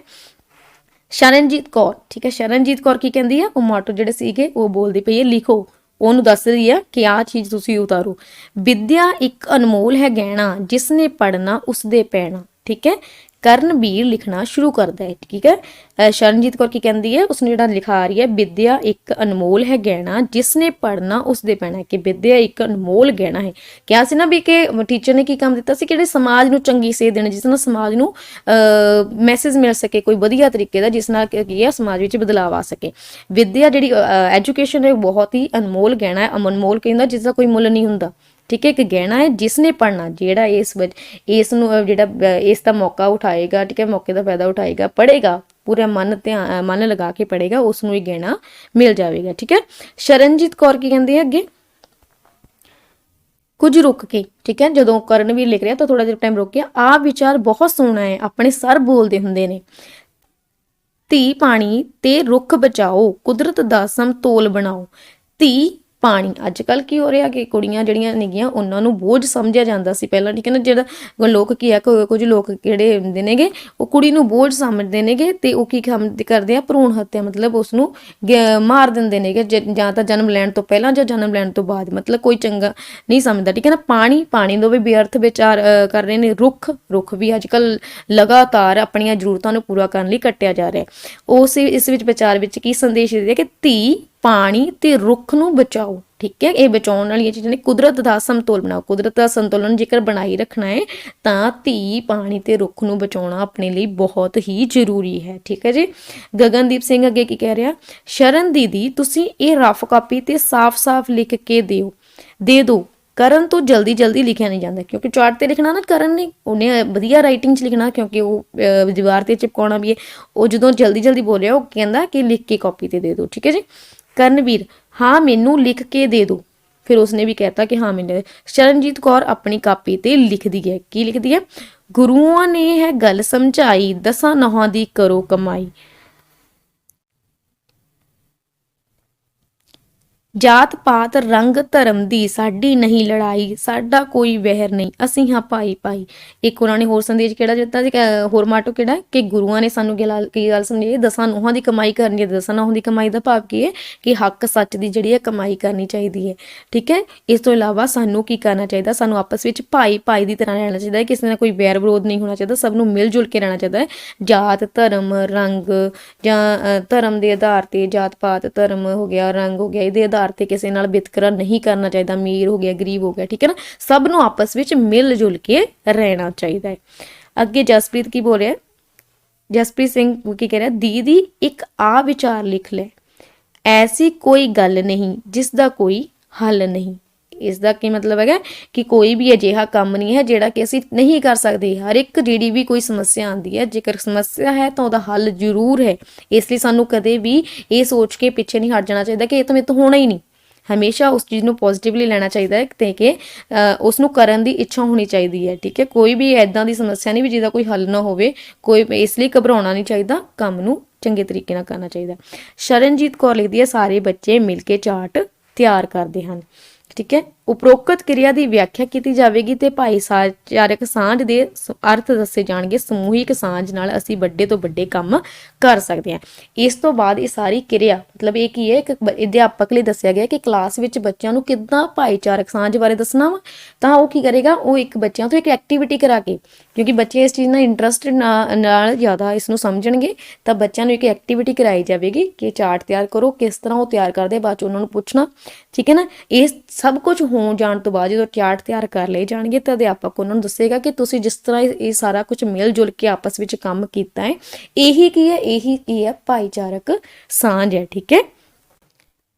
ਸ਼ਰਨਜੀਤ ਕੌਰ, ਠੀਕ ਹੈ, ਸ਼ਰਨਜੀਤ ਕੌਰ ਕੀ ਕਹਿੰਦੀ ਹੈ, ਉਹ ਮਾਟੋ ਜਿਹੜੇ ਸੀਗੇ ਉਹ ਬੋਲਦੀ ਪਈ ਹੈ, ਲਿਖੋ। ਉਹਨੂੰ ਦੱਸ ਰਹੀ ਆ ਕਿ ਆਹ ਚੀਜ਼ ਤੁਸੀਂ ਉਤਾਰੋ। ਵਿਦਿਆ ਇੱਕ ਅਨਮੋਲ ਹੈ ਗਹਿਣਾ, ਜਿਸਨੇ ਪੜਨਾ ਉਸਦੇ ਪੈਣਾ। ਠੀਕ ਹੈ, ਕਰਨਵੀਰ ਲਿਖਣਾ ਸ਼ੁਰੂ ਕਰਦਾ ਹੈ। ਠੀਕ ਹੈ, ਸ਼ਰਨਜੀਤ ਕੌਰ ਕੀ ਕਹਿੰਦੀ ਹੈ, ਉਸਨੇ ਜਿਹੜਾ ਲਿਖਾ ਰਹੀ ਹੈ, ਵਿਦਿਆ ਇੱਕ ਅਨਮੋਲ ਹੈ ਗਹਿਣਾ, ਜਿਸਨੇ ਪੜਨਾ ਉਸਦੇ ਪੈਣਾ, ਕਿ ਵਿਦਿਆ ਇੱਕ ਅਨਮੋਲ ਗਹਿਣਾ ਹੈ। ਕਿਹਾ ਸੀ ਨਾ ਵੀ ਕਿ ਟੀਚਰ ਨੇ ਕੀ ਕੰਮ ਦਿੱਤਾ ਸੀ, ਕਿ ਸਮਾਜ ਨੂੰ ਚੰਗੀ ਸੇਧ ਦੇਣਾ, ਜਿਸ ਨਾਲ ਸਮਾਜ ਨੂੰ ਮੈਸੇਜ ਮਿਲ ਸਕੇ ਕੋਈ ਵਧੀਆ ਤਰੀਕੇ ਦਾ, ਜਿਸ ਨਾਲ ਕੀ ਹੈ ਸਮਾਜ ਵਿੱਚ ਬਦਲਾਵ ਆ ਸਕੇ। ਵਿਦਿਆ ਜਿਹੜੀ ਐਜੂਕੇਸ਼ਨ ਹੈ ਬਹੁਤ ਹੀ ਅਨਮੋਲ ਗਹਿਣਾ ਹੈ। ਅਨਮੋਲ ਕਹਿੰਦਾ ਜਿਸ ਦਾ ਕੋਈ ਮੁੱਲ ਨਹੀਂ ਹੁੰਦਾ। ਠੀਕ ਹੈ, ਇੱਕ ਗਹਿਣਾ ਹੈ, ਜਿਸਨੇ ਪੜਨਾ, ਜਿਹੜਾ ਇਸ ਨੂੰ ਜਿਹੜਾ ਇਸ ਦਾ ਮੌਕਾ ਉਠਾਏਗਾ, ਠੀਕ ਹੈ, ਮੌਕੇ ਦਾ ਫਾਇਦਾ ਉਠਾਏਗਾ, ਪੜ੍ਹੇਗਾ, ਪੂਰਾ ਮਨ ਲਗਾ ਕੇ ਪੜ੍ਹੇਗਾ, ਉਸ ਨੂੰ ਇਹ ਗਹਿਣਾ ਮਿਲ ਜਾਵੇਗਾ। ਠੀਕ ਹੈ, ਸ਼ਰਨਜੀਤ ਕੌਰ ਕੀ ਕਹਿੰਦੀ ਹੈ ਅੱਗੇ, ਕੁਝ ਰੁਕ ਕੇ। ਠੀਕ ਹੈ, ਜਦੋਂ ਕਰਨਵੀਰ ਲਿਖ ਰਿਹਾ ਤਾਂ ਥੋੜਾ ਜਿਹਾ ਟਾਈਮ ਰੁਕ ਗਿਆ। ਆਹ ਵਿਚਾਰ ਬਹੁਤ ਸੋਹਣਾ ਹੈ, ਆਪਣੇ ਸਰ ਬੋਲਦੇ ਹੁੰਦੇ ਨੇ। ਧੀ ਪਾਣੀ ਤੇ ਰੁੱਖ ਬਚਾਓ, ਕੁਦਰਤ ਦਾ ਸਮਤੋਲ ਬਣਾਓ। ਧੀ ਪਾਣੀ, ਅੱਜ ਕੱਲ੍ਹ ਕੀ ਹੋ ਰਿਹਾ ਕਿ ਕੁੜੀਆਂ ਜਿਹੜੀਆਂ ਨੇਗੀਆਂ ਉਹਨਾਂ ਨੂੰ ਬੋਝ ਸਮਝਿਆ ਜਾਂਦਾ ਸੀ ਪਹਿਲਾਂ। ਠੀਕ ਹੈ ਨਾ, ਜਿਹੜਾ ਲੋਕ ਕੀ ਆ, ਕੁਝ ਲੋਕ ਜਿਹੜੇ ਹੁੰਦੇ ਨੇਗੇ ਉਹ ਕੁੜੀ ਨੂੰ ਬੋਝ ਸਮਝਦੇ ਨੇਗੇ, ਤੇ ਉਹ ਕੀ ਕਰਦੇ ਆ, ਭਰੂਣ ਹੱਤਿਆ, ਮਤਲਬ ਉਸ ਨੂੰ ਮਾਰ ਦਿੰਦੇ ਨੇਗੇ, ਜਾਂ ਤਾਂ ਜਨਮ ਲੈਣ ਤੋਂ ਪਹਿਲਾਂ ਜਾਂ ਜਨਮ ਲੈਣ ਤੋਂ ਬਾਅਦ, ਮਤਲਬ ਕੋਈ ਚੰਗਾ ਨਹੀਂ ਸਮਝਦਾ। ਠੀਕ ਹੈ ਨਾ, ਪਾਣੀ ਨੂੰ ਵੀ ਬੇਅਰਥ ਵਿਚਾਰ ਕਰ ਰਹੇ ਨੇ। ਰੁੱਖ ਵੀ ਅੱਜ ਕੱਲ੍ਹ ਲਗਾਤਾਰ ਆਪਣੀਆਂ ਜ਼ਰੂਰਤਾਂ ਨੂੰ ਪੂਰਾ ਕਰਨ ਲਈ ਕੱਟਿਆ ਜਾ ਰਿਹਾ। ਇਸ ਵਿੱਚ ਵਿਚਾਰ ਵਿੱਚ ਕੀ ਸੰਦੇਸ਼ ਦਿੰਦੇ ਕਿ ਧੀ, ਪਾਣੀ ਤੇ ਰੁੱਖ ਨੂੰ ਬਚਾਓ। ਠੀਕ ਹੈ। ਇਹ ਬਚਾਉਣ ਵਾਲੀਆਂ ਚੀਜ਼ਾਂ ਨੇ। ਕੁਦਰਤ ਦਾ ਸਮਤੋਲ ਬਣਾਓ, ਕੁਦਰਤ ਦਾ ਸੰਤੁਲਨ ਜੇਕਰ ਬਣਾਈ ਰੱਖਣਾ ਹੈ ਤਾਂ ਧੀ, ਪਾਣੀ ਤੇ ਰੁੱਖ ਨੂੰ ਬਚਾਉਣਾ ਆਪਣੇ ਲਈ ਬਹੁਤ ਹੀ ਜ਼ਰੂਰੀ ਹੈ। ਠੀਕ ਹੈ ਜੀ। ਗਗਨਦੀਪ ਸਿੰਘ ਅੱਗੇ ਕੀ ਕਹਿ ਰਿਹਾ, ਸ਼ਰਨ ਦੀਦੀ ਤੁਸੀਂ ਇਹ ਰਫ ਕਾਪੀ ਤੇ ਸਾਫ਼-ਸਾਫ਼ ਲਿਖ ਕੇ ਦੇ ਦਿਓ। ਕਰਨ ਤੋਂ ਜਲਦੀ ਲਿਖਿਆ ਨਹੀਂ ਜਾਂਦਾ, ਕਿਉਂਕਿ ਚਾਰਟ ਤੇ ਲਿਖਣਾ ਨਾ ਕਰਨ ਨੇ, ਉਹਨੇ ਵਧੀਆ ਰਾਈਟਿੰਗ 'ਚ ਲਿਖਣਾ, ਕਿਉਂਕਿ ਉਹ ਦੀਵਾਰ ਤੇ ਚਿਪਕਾਉਣਾ ਵੀ ਹੈ। ਉਹ ਜਦੋਂ ਜਲਦੀ ਬੋਲਿਆ, ਉਹ ਕਹਿੰਦਾ ਕਿ ਲਿਖ ਕੇ ਕਾਪੀ ਤੇ ਦੇ ਦਿਓ। ਠੀਕ ਹੈ ਜੀ। ਕਰਨਵੀਰ, ਹਾਂ ਮੈਨੂੰ ਲਿਖ ਕੇ ਦੇ ਦਿਓ। ਫਿਰ ਉਸਨੇ ਵੀ ਕਹਿਤਾ ਕਿ ਹਾਂ ਮੈਨੂੰ। ਸ਼ਰਨਜੀਤ ਕੌਰ ਆਪਣੀ ਕਾਪੀ ਤੇ ਲਿਖਦੀ ਹੈ, ਕੀ ਲਿਖਦੀ ਹੈ, ਗੁਰੂਆਂ ਨੇ ਹੈ ਗੱਲ ਸਮਝਾਈ, 10 ਨਹੁੰਆਂ ਦੀ ਕਰੋ ਕਮਾਈ। ਜਾਤ ਪਾਤ ਰੰਗ ਧਰਮ ਦੀ ਸਾਡੀ ਨਹੀਂ ਲੜਾਈ, ਸਾਡਾ ਕੋਈ ਵਹਿਰ ਨਹੀਂ, ਅਸੀਂ ਹਾਂ ਭਾਈ ਭਾਈ। ਇੱਕ ਉਹਨਾਂ ਨੇ ਹੋਰ ਸੰਦੇਸ਼ ਕਿਹੜਾ ਦਿੱਤਾ ਸੀ, ਹੋਰ ਮਾਟੋ ਕਿਹੜਾ, ਕਿ ਗੁਰੂਆਂ ਨੇ ਸਾਨੂੰ ਕੀ ਗੱਲ ਸਮਝਾਈ, 10 ਨਹੁੰਆਂ ਦੀ ਕਮਾਈ ਕਰਨੀ ਹੈ। 10 ਨਹੁੰਆਂ ਦੀ ਕਮਾਈ ਦਾ ਭਾਵ ਕੀ ਹੈ ਕਿ ਹੱਕ ਸੱਚ ਦੀ ਜਿਹੜੀ ਹੈ ਕਮਾਈ ਕਰਨੀ ਚਾਹੀਦੀ ਹੈ। ਠੀਕ ਹੈ। ਇਸ ਤੋਂ ਇਲਾਵਾ ਸਾਨੂੰ ਕੀ ਕਰਨਾ ਚਾਹੀਦਾ, ਸਾਨੂੰ ਆਪਸ ਵਿੱਚ ਭਾਈ ਭਾਈ ਦੀ ਤਰ੍ਹਾਂ ਰਹਿਣਾ ਚਾਹੀਦਾ ਹੈ। ਕਿਸੇ ਨਾਲ ਕੋਈ ਵੈਰ ਵਿਰੋਧ ਨਹੀਂ ਹੋਣਾ ਚਾਹੀਦਾ, ਸਭ ਨੂੰ ਮਿਲ ਜੁਲ ਕੇ ਰਹਿਣਾ ਚਾਹੀਦਾ ਹੈ। ਜਾਤ ਧਰਮ ਰੰਗ ਜਾਂ ਧਰਮ ਦੇ ਆਧਾਰ ਤੇ, ਜਾਤ ਪਾਤ ਧਰਮ ਹੋ ਗਿਆ, ਰੰਗ ਹੋ ਗਿਆ, ਇਹਦੇ ਆਧਾਰ ਤੇ ਕਿਸੇ ਨਾਲ ਵਿਤਕਰਾ ਨਹੀਂ ਕਰਨਾ ਚਾਹੀਦਾ, ਅਮੀਰ ਹੋ ਗਿਆ, ਗਰੀਬ ਹੋ ਗਿਆ। ਠੀਕ ਹੈ ਨਾ। ਸਭ ਨੂੰ ਆਪਸ ਵਿੱਚ ਮਿਲ ਜੁਲ ਕੇ ਰਹਿਣਾ ਚਾਹੀਦਾ ਹੈ। ਅੱਗੇ ਜਸਪ੍ਰੀਤ ਕੀ ਬੋਲ ਰਿਹਾ, ਜਸਪ੍ਰੀਤ ਸਿੰਘ ਕੀ ਕਹਿ ਰਿਹਾ, ਦੀਦੀ ਇੱਕ ਆ ਵਿਚਾਰ ਲਿਖ ਲੈ, ਐਸੀ ਕੋਈ ਗੱਲ ਨਹੀਂ ਜਿਸ ਦਾ ਕੋਈ ਹੱਲ ਨਹੀਂ। ਇਸ ਦਾ ਕੀ ਮਤਲਬ ਹੈਗਾ ਕਿ ਕੋਈ ਵੀ ਅਜਿਹਾ ਕੰਮ ਨਹੀਂ ਹੈ ਜਿਹੜਾ ਕਿ ਅਸੀਂ ਨਹੀਂ ਕਰ ਸਕਦੇ। ਹਰ ਇੱਕ ਜਿਹੜੀ ਵੀ ਕੋਈ ਸਮੱਸਿਆ ਆਉਂਦੀ ਹੈ, ਜੇਕਰ ਸਮੱਸਿਆ ਹੈ ਤਾਂ ਉਹਦਾ ਹੱਲ ਜ਼ਰੂਰ ਹੈ। ਇਸ ਲਈ ਸਾਨੂੰ ਕਦੇ ਵੀ ਇਹ ਸੋਚ ਕੇ ਪਿੱਛੇ ਨਹੀਂ ਹਟ ਜਾਣਾ ਚਾਹੀਦਾ ਕਿ ਇਹ ਤਾਂ ਮੇਰੇ ਤੋਂ ਹੋਣਾ ਹੀ ਨਹੀਂ। ਹਮੇਸ਼ਾ ਉਸ ਚੀਜ਼ ਨੂੰ ਪੋਜ਼ਿਟਿਵਲੀ ਲੈਣਾ ਚਾਹੀਦਾ ਹੈ ਤੇ ਕਿ ਉਸ ਨੂੰ ਕਰਨ ਦੀ ਇੱਛਾ ਹੋਣੀ ਚਾਹੀਦੀ ਹੈ। ਠੀਕ ਹੈ। ਕੋਈ ਵੀ ਐਦਾਂ ਦੀ ਸਮੱਸਿਆ ਨਹੀਂ ਵੀ ਜਿਹਦਾ ਕੋਈ ਹੱਲ ਨਾ ਹੋਵੇ, ਕੋਈ ਇਸ ਲਈ ਘਬਰਾਉਣਾ ਨਹੀਂ ਚਾਹੀਦਾ, ਕੰਮ ਨੂੰ ਚੰਗੇ ਤਰੀਕੇ ਨਾਲ ਕਰਨਾ ਚਾਹੀਦਾ। ਸ਼ਰਨਜੀਤ ਕੌਰ ਲਿਖਦੀ ਹੈ, ਸਾਰੇ ਬੱਚੇ ਮਿਲ ਕੇ ਚਾਰਟ ਤਿਆਰ ਕਰਦੇ ਹਨ। ਠੀਕ ਹੈ। ਉਪਰੋਕਤ ਕਿਰਿਆ ਦੀ ਵਿਆਖਿਆ ਕੀਤੀ ਜਾਵੇਗੀ ਤੇ ਭਾਈਚਾਰਕ ਸਾਂਝ ਦੇ ਅਰਥ ਦੱਸੇ ਜਾਣਗੇ। ਸਮੂਹਿਕ ਸਾਂਝ ਨਾਲ ਅਸੀਂ ਵੱਡੇ ਤੋਂ ਵੱਡੇ ਕੰਮ ਕਰ ਸਕਦੇ ਹਾਂ। ਇਸ ਤੋਂ ਬਾਅਦ ਇਹ ਸਾਰੀ ਕਿਰਿਆ ਮਤਲਬ ਇਹ ਕੀ ਹੈ, ਇੱਕ ਅਧਿਆਪਕ ਲਈ ਦੱਸਿਆ ਗਿਆ ਕਿ ਕਲਾਸ ਵਿੱਚ ਬੱਚਿਆਂ ਨੂੰ ਕਿੱਦਾਂ ਭਾਈਚਾਰਕ ਸਾਂਝ ਬਾਰੇ ਦੱਸਣਾ ਵਾ। ਤਾਂ ਉਹ ਕੀ ਕਰੇਗਾ, ਉਹ ਇੱਕ ਬੱਚਿਆਂ ਤੋਂ ਇੱਕ ਐਕਟੀਵਿਟੀ ਕਰਾ ਕੇ, ਕਿਉਂਕਿ ਬੱਚੇ ਇਸ ਚੀਜ਼ ਨਾਲ ਇੰਟਰਸਟ ਨਾਲ ਜ਼ਿਆਦਾ ਇਸ ਨੂੰ ਸਮਝਣਗੇ, ਤਾਂ ਬੱਚਿਆਂ ਨੂੰ ਇੱਕ ਐਕਟੀਵਿਟੀ ਕਰਾਈ ਜਾਵੇਗੀ ਕਿ ਚਾਰਟ ਤਿਆਰ ਕਰੋ। ਕਿਸ ਤਰ੍ਹਾਂ ਉਹ ਤਿਆਰ ਕਰਦੇ, ਬਾਅਦ 'ਚ ਉਹਨਾਂ ਨੂੰ ਪੁੱਛਣਾ। ਠੀਕ ਹੈ ਨਾ। ਇਹ ਸਭ ਕੁਝ ਹੋ ਜਾਣ ਤੋਂ ਬਾਅਦ ਜਦੋਂ ਚਾਰਟ ਤਿਆਰ ਕਰ ਲਏ ਜਾਣਗੇ ਤਾਂ ਅਧਿਆਪਕ ਉਹਨਾਂ ਨੂੰ ਦੱਸੇਗਾ ਕਿ ਤੁਸੀਂ ਜਿਸ ਤਰ੍ਹਾਂ ਇਹ ਸਾਰਾ ਕੁਝ ਮਿਲ ਜੁਲ ਕੇ ਆਪਸ ਵਿੱਚ ਕੰਮ ਕੀਤਾ ਹੈ, ਇਹੀ ਕੀ ਹੈ ਭਾਈਚਾਰਕ ਸਾਂਝ ਹੈ। ਠੀਕ ਹੈ।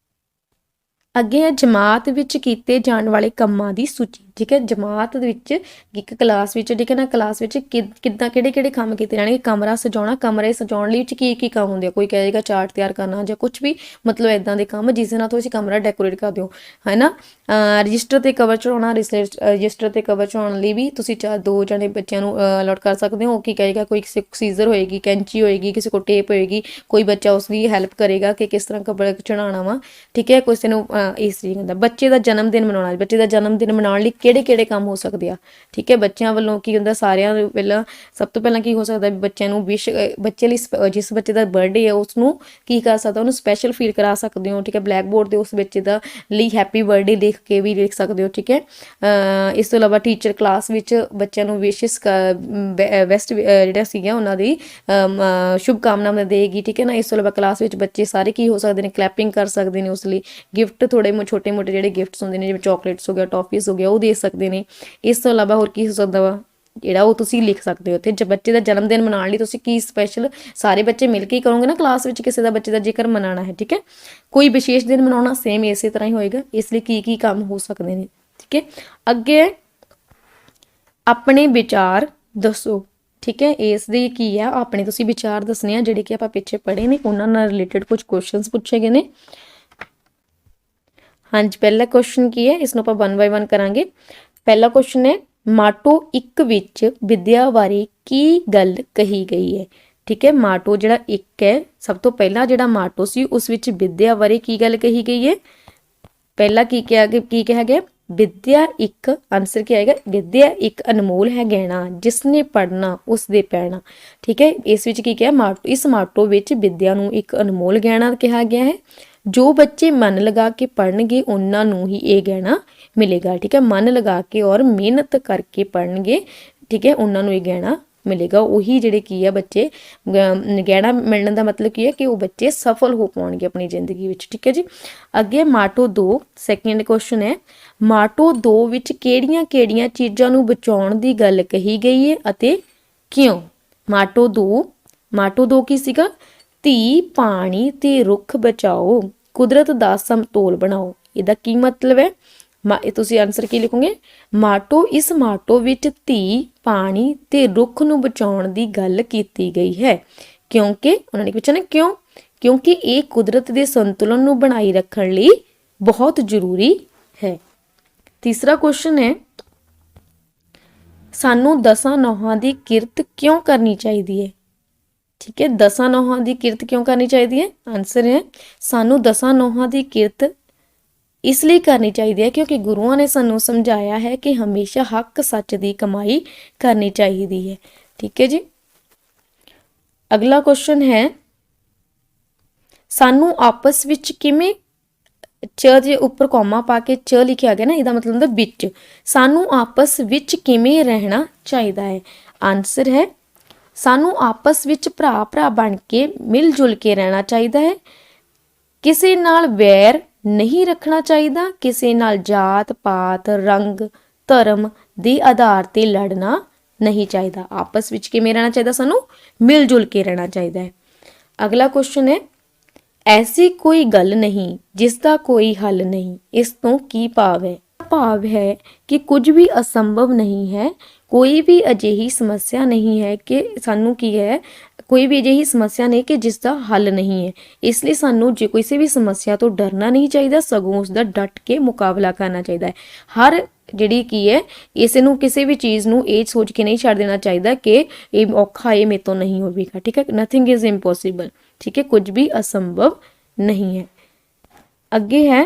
ਅੱਗੇ ਹੈ ਜਮਾਤ ਵਿੱਚ ਕੀਤੇ ਜਾਣ ਵਾਲੇ ਕੰਮਾਂ ਦੀ ਸੂਚੀ। ਠੀਕ ਹੈ। ਜਮਾਤ ਦੇ ਵਿੱਚ ਇੱਕ ਕਲਾਸ ਵਿੱਚ, ਠੀਕ ਹੈ ਨਾ, ਕਲਾਸ ਵਿੱਚ ਕਿੱਦਾਂ ਕਿਹੜੇ ਕੰਮ ਕੀਤੇ ਜਾਣਗੇ। ਕਮਰਾ ਸਜਾਉਣਾ, ਕਮਰੇ ਸਜਾਉਣ ਲਈ ਵਿੱਚ ਕੀ ਕੰਮ ਹੁੰਦੇ ਆ, ਕੋਈ ਕਹੇਗਾ ਚਾਰਟ ਤਿਆਰ ਕਰਨਾ ਜਾਂ ਕੁਝ ਵੀ, ਮਤਲਬ ਇਦਾਂ ਦੇ ਕੰਮ ਜਿਸ ਨਾਲ ਤੁਸੀਂ ਕਮਰਾ ਡੈਕੋਰੇਟ ਕਰ ਦਿਓ, ਹੈ ਨਾ। ਰਜਿਸਟਰ ਤੇ ਕਵਰ ਚੜਾਉਣਾ, ਰਜਿਸਟਰ ਤੇ ਕਵਰ ਚੜਾਉਣ ਲਈ ਵੀ ਤੁਸੀਂ 2 ਜਣੇ ਬੱਚਿਆਂ ਨੂੰ ਅਲਾਟ ਕਰ ਸਕਦੇ ਹੋ। ਕੀ ਕਹੇਗਾ, ਕੋਈ ਕਿਸੇ ਸੀਜ਼ਰ ਹੋਏਗੀ, ਕੈਂਚੀ ਹੋਏਗੀ, ਕਿਸੇ ਕੋਲ ਟੇਪ ਹੋਏਗੀ, ਕੋਈ ਬੱਚਾ ਉਸ ਦੀ ਹੈਲਪ ਕਰੇਗਾ ਕਿ ਕਿਸ ਤਰ੍ਹਾਂ ਕਵਰ ਚੜਾਉਣਾ ਵਾ। ਠੀਕ ਹੈ। ਕਿਸੇ ਨੂੰ ਇਸ ਤਰੀਕੇ ਦਾ ਬੱਚੇ ਦਾ ਜਨਮ ਦਿਨ ਮਨਾਉਣਾ, ਬੱਚੇ ਦਾ ਜਨਮ ਦਿਨ ਮਨਾਉਣ ਲਈ ਕਿਹੜੇ ਕੰਮ ਹੋ ਸਕਦੇ ਆ। ਠੀਕ ਹੈ। ਬੱਚਿਆਂ ਵੱਲੋਂ ਕੀ ਹੁੰਦਾ, ਸਾਰਿਆਂ ਨੂੰ ਪਹਿਲਾਂ ਸਭ ਤੋਂ ਪਹਿਲਾਂ ਕੀ ਹੋ ਸਕਦਾ, ਬੱਚਿਆਂ ਨੂੰ ਬੱਚੇ ਲਈ ਜਿਸ ਬੱਚੇ ਦਾ ਬਰਥਡੇ ਹੈ ਉਸ ਨੂੰ ਕੀ ਕਰ ਸਕਦਾ, ਉਹਨੂੰ ਸਪੈਸ਼ਲ ਫੀਲ ਕਰਾ ਸਕਦੇ ਹੋ। ਠੀਕ ਹੈ। ਬਲੈਕ ਬੋਰਡ ਤੇ ਉਸ ਬੱਚੇ ਦਾ ਲਈ ਹੈਪੀ ਬਰਥਡੇ ਲਿਖ ਕੇ ਵੀ ਲਿਖ ਸਕਦੇ ਹੋ। ਠੀਕ ਹੈ। ਇਸ ਤੋਂ ਇਲਾਵਾ ਟੀਚਰ ਕਲਾਸ ਵਿੱਚ ਬੱਚਿਆਂ ਨੂੰ ਵਿਸ਼ੇਸ ਬੈਸਟ ਜਿਹੜਾ ਸੀਗਾ ਉਹਨਾਂ ਦੀ ਸ਼ੁਭ ਕਾਮਨਾਵਾਂ ਦੇਗੀ। ਠੀਕ ਹੈ ਨਾ। ਇਸ ਤੋਂ ਇਲਾਵਾ ਕਲਾਸ ਵਿੱਚ ਬੱਚੇ ਸਾਰੇ ਕੀ ਹੋ ਸਕਦੇ ਨੇ, ਕਲੈਪਿੰਗ ਕਰ ਸਕਦੇ ਨੇ। ਉਸ ਲਈ ਗਿਫਟ ਥੋੜੇ ਛੋਟੇ ਮੋਟੇ ਜਿਹੜੇ ਗਿਫਟਸ ਹੁੰਦੇ ਨੇ, ਜਿਵੇਂ ਚਾਕਲੇਟਸ ਹੋ ਗਿਆ, ਟੌਫੀਸ ਹੋ ਗਿਆ, ਉਹ ਦੇ ਸਕਦੇ ਨੇ। ਇਸ ਤੋਂ ਇਲਾਵਾ ਹੋਰ ਕੀ ਹੋ ਸਕਦਾ ਵਾ ਜਿਹੜਾ ਉਹ ਤੁਸੀਂ ਲਿਖ ਸਕਦੇ ਹੋ ਉੱਥੇ। ਬੱਚੇ ਦਾ ਜਨਮ ਦਿਨ ਮਨਾਉਣ ਲਈ ਤੁਸੀਂ ਕੀ ਸਪੈਸ਼ਲ ਸਾਰੇ ਬੱਚੇ ਮਿਲ ਕੇ ਹੀ ਕਰੋਗੇ ਨਾ ਕਲਾਸ ਵਿੱਚ, ਕਿਸੇ ਦਾ ਬੱਚੇ ਦਾ ਜੇਕਰ ਮਨਾਉਣਾ ਹੈ। ਠੀਕ ਹੈ। ਕੋਈ ਵਿਸ਼ੇਸ਼ ਦਿਨ ਮਨਾਉਣਾ, ਸੇਮ ਇਸੇ ਤਰ੍ਹਾਂ ਹੀ ਹੋਏਗਾ। ਇਸ ਲਈ ਕੀ ਕੰਮ ਹੋ ਸਕਦੇ ਨੇ। ਠੀਕ ਹੈ। ਅੱਗੇ ਆਪਣੇ ਵਿਚਾਰ ਦੱਸੋ। ਠੀਕ ਹੈ। ਇਸ ਦੀ ਕੀ ਆ, ਆਪਣੇ ਤੁਸੀਂ ਵਿਚਾਰ ਦੱਸਣੇ ਆ ਜਿਹੜੇ ਕਿ ਆਪਾਂ ਪਿੱਛੇ ਪੜ੍ਹੇ ਨੇ, ਉਹਨਾਂ ਨਾਲ ਰਿਲੇਟਡ ਕੁਝ ਕੁਐਸਚਨਸ ਪੁੱਛੇ ਗਏ ਨੇ। ਹਾਂਜੀ। ਪਹਿਲਾ ਕੁਐਸਚਨ ਕੀ ਹੈ, ਇਸ ਨੂੰ ਆਪਾਂ 1 ਬਾਈ 1 ਕਰਾਂਗੇ। ਪਹਿਲਾ ਕੁਐਸਚਨ ਹੈ, ਮਾਟੋ 1 ਵਿੱਚ ਵਿਦਿਆ ਬਾਰੇ ਕੀ ਗੱਲ ਕਹੀ ਗਈ ਹੈ। ਠੀਕ ਹੈ। ਮਾਟੋ ਜਿਹੜਾ 1 ਹੈ, ਸਭ ਤੋਂ ਪਹਿਲਾਂ ਜਿਹੜਾ ਮਾਟੋ ਸੀ ਉਸ ਵਿੱਚ ਵਿਦਿਆ ਬਾਰੇ ਕੀ ਗੱਲ ਕਹੀ ਗਈ ਹੈ। ਪਹਿਲਾਂ ਕੀ ਕਿਹਾ ਗਿਆ, ਵਿਦਿਆ ਇੱਕ, ਆਨਸਰ ਕੀ ਆਏਗਾ, ਵਿਦਿਆ ਇੱਕ ਅਨਮੋਲ ਹੈ ਗਹਿਣਾ, ਜਿਸਨੇ ਪੜ੍ਹਨਾ ਉਸਦੇ ਪੈਣਾ। ਠੀਕ ਹੈ। ਇਸ ਵਿੱਚ ਕੀ ਕਿਹਾ, ਇਸ ਮਾਟੋ ਵਿੱਚ ਵਿਦਿਆ ਨੂੰ ਇੱਕ ਅਨਮੋਲ ਗਹਿਣਾ ਕਿਹਾ ਗਿਆ ਹੈ। ਜੋ ਬੱਚੇ ਮਨ ਲਗਾ ਕੇ ਪੜ੍ਹਨਗੇ ਉਹਨਾਂ ਨੂੰ ਹੀ ਇਹ ਗਹਿਣਾ ਮਿਲੇਗਾ। ਠੀਕ ਹੈ। ਮਨ ਲਗਾ ਕੇ ਔਰ ਮਿਹਨਤ ਕਰਕੇ ਪੜ੍ਹਨਗੇ, ਠੀਕ ਹੈ, ਉਹਨਾਂ ਨੂੰ ਇਹ ਗਹਿਣਾ ਮਿਲੇਗਾ, ਉਹੀ ਜਿਹੜੇ ਕੀ ਆ ਬੱਚੇ ਗਹਿਣਾ ਮਿਲਣ ਦਾ ਮਤਲਬ ਕੀ ਹੈ ਕਿ ਉਹ ਬੱਚੇ ਸਫਲ ਹੋ ਪਾਉਣਗੇ ਆਪਣੀ ਜ਼ਿੰਦਗੀ ਵਿੱਚ। ਠੀਕ ਹੈ ਜੀ। ਅੱਗੇ ਮਾਟੋ 2 ਸੈਕਿੰਡ ਕੁਐਸਚਨ ਹੈ, ਮਾਟੋ 2 ਵਿੱਚ ਕਿਹੜੀਆਂ-ਕਿਹੜੀਆਂ ਚੀਜ਼ਾਂ ਨੂੰ ਬਚਾਉਣ ਦੀ ਗੱਲ ਕਹੀ ਗਈ ਹੈ ਅਤੇ ਕਿਉਂ? ਮਾਟੋ 2 ਕੀ ਸੀਗਾ? ਧੀ, ਪਾਣੀ ਤੇ ਰੁੱਖ ਬਚਾਓ, ਕੁਦਰਤ ਦਾ ਸਮਤੋਲ ਬਣਾਓ। ਇਹਦਾ ਕੀ ਮਤਲਬ ਹੈ? ਤੁਸੀਂ ਆਨਸਰ ਕੀ ਲਿਖੋਗੇ? ਇਸ ਮਾਟੋ ਵਿੱਚ ਧੀ, ਪਾਣੀ ਤੇ ਰੁੱਖ ਨੂੰ ਬਚਾਉਣ ਦੀ ਗੱਲ ਕੀਤੀ ਗਈ ਹੈ ਕਿਉਂਕਿ ਉਹਨਾਂ ਨੇ ਪੁੱਛਿਆ ਨਾ ਕਿਉਂ? ਕਿਉਂਕਿ ਇਹ ਕੁਦਰਤ ਦੇ ਸੰਤੁਲਨ ਨੂੰ ਬਣਾਈ ਰੱਖਣ ਲਈ ਬਹੁਤ ਜ਼ਰੂਰੀ ਹੈ। ਤੀਸਰਾ ਕੁਐਸਚਨ ਹੈ, ਸਾਨੂੰ 10 ਨੋਹਾਂ ਦੀ ਕਿਰਤ ਕਿਉਂ ਕਰਨੀ ਚਾਹੀਦੀ ਹੈ? ਠੀਕ ਹੈ, 10 ਨੋਹਾਂ ਦੀ ਕਿਰਤ ਕਿਉਂ ਕਰਨੀ ਚਾਹੀਦੀ ਹੈ? ਆਨਸਰ ਹੈ, ਸਾਨੂੰ 10 ਨੋਹਾਂ ਦੀ ਕਿਰਤ ਇਸ ਲਈ ਕਰਨੀ ਚਾਹੀਦੀ ਹੈ ਕਿਉਂਕਿ ਗੁਰੂਆਂ ਨੇ ਸਾਨੂੰ ਸਮਝਾਇਆ ਹੈ ਕਿ ਹਮੇਸ਼ਾ ਹੱਕ ਸੱਚ ਦੀ ਕਮਾਈ ਕਰਨੀ ਚਾਹੀਦੀ ਹੈ। ਠੀਕ ਹੈ ਜੀ। ਅਗਲਾ ਕੁਐਸਚਨ ਹੈ, ਸਾਨੂੰ ਆਪਸ ਵਿੱਚ ਕਿਵੇਂ, ਚ ਦੇ ਉੱਪਰ ਕੌਮਾ ਪਾ ਕੇ ਚ ਲਿਖਿਆ ਗਿਆ ਨਾ, ਇਹਦਾ ਮਤਲਬ ਹੁੰਦਾ ਵਿੱਚ, ਸਾਨੂੰ ਆਪਸ ਵਿੱਚ ਕਿਵੇਂ ਰਹਿਣਾ ਚਾਹੀਦਾ ਹੈ? ਆਨਸਰ ਹੈ, ਸਾਨੂੰ ਆਪਸ ਵਿੱਚ ਭਰਾ ਬਣ ਕੇ ਮਿਲ ਜੁਲ ਕੇ ਰਹਿਣਾ ਚਾਹੀਦਾ ਹੈ, ਕਿਸੇ ਨਾਲ ਵੈਰ ਨਹੀਂ ਰੱਖਣਾ ਚਾਹੀਦਾ, ਕਿਸੇ ਨਾਲ ਜਾਤ ਪਾਤ ਰੰਗ ਧਰਮ ਦੇ ਆਧਾਰ ਤੇ ਲੜਨਾ ਨਹੀਂ ਚਾਹੀਦਾ। ਆਪਸ ਵਿੱਚ ਕਿਵੇਂ ਰਹਿਣਾ ਚਾਹੀਦਾ? ਸਾਨੂੰ ਮਿਲ ਜੁਲ ਕੇ ਰਹਿਣਾ ਚਾਹੀਦਾ ਹੈ। ਅਗਲਾ ਕੁਐਸਚਨ ਹੈ, ਐਸੀ ਕੋਈ ਗੱਲ ਨਹੀਂ ਜਿਸ ਦਾ ਕੋਈ ਹੱਲ ਨਹੀਂ, ਇਸ ਤੋਂ ਕੀ ਭਾਵ ਹੈ? ਭਾਵ ਹੈ ਕਿ ਕੁਝ ਵੀ ਅਸੰਭਵ ਨਹੀਂ ਹੈ, ਕੋਈ ਵੀ ਅਜਿਹੀ ਸਮੱਸਿਆ ਨਹੀਂ ਹੈ ਕਿ ਸਾਨੂੰ ਕੀ ਹੈ, ਕੋਈ ਵੀ ਅਜਿਹੀ ਸਮੱਸਿਆ ਨਹੀਂ ਕਿ ਜਿਸ ਦਾ ਹੱਲ ਨਹੀਂ ਹੈ। ਇਸ ਲਈ ਸਾਨੂੰ ਜੇ ਕਿਸੇ ਵੀ ਸਮੱਸਿਆ ਤੋਂ ਡਰਨਾ ਨਹੀਂ ਚਾਹੀਦਾ, ਸਗੋਂ ਉਸ ਦਾ ਡਟ ਕੇ ਮੁਕਾਬਲਾ ਕਰਨਾ ਚਾਹੀਦਾ ਹੈ। ਹਰ ਜਿਹੜੀ ਕੀ ਹੈ, ਇਸ ਨੂੰ ਕਿਸੇ ਵੀ ਚੀਜ਼ ਨੂੰ ਇਹ ਸੋਚ ਕੇ ਨਹੀਂ ਛੱਡ ਦੇਣਾ ਚਾਹੀਦਾ ਕਿ ਇਹ ਔਖਾ ਇਹ ਮੇਰੇ ਤੋਂ ਨਹੀਂ ਹੋਵੇਗਾ। ਠੀਕ ਹੈ, ਨਥਿੰਗ ਇਜ਼ ਇੰਪੋਸੀਬਲ। ਠੀਕ ਹੈ, ਕੁਝ ਵੀ ਅਸੰਭਵ ਨਹੀਂ ਹੈ। ਅੱਗੇ ਹੈ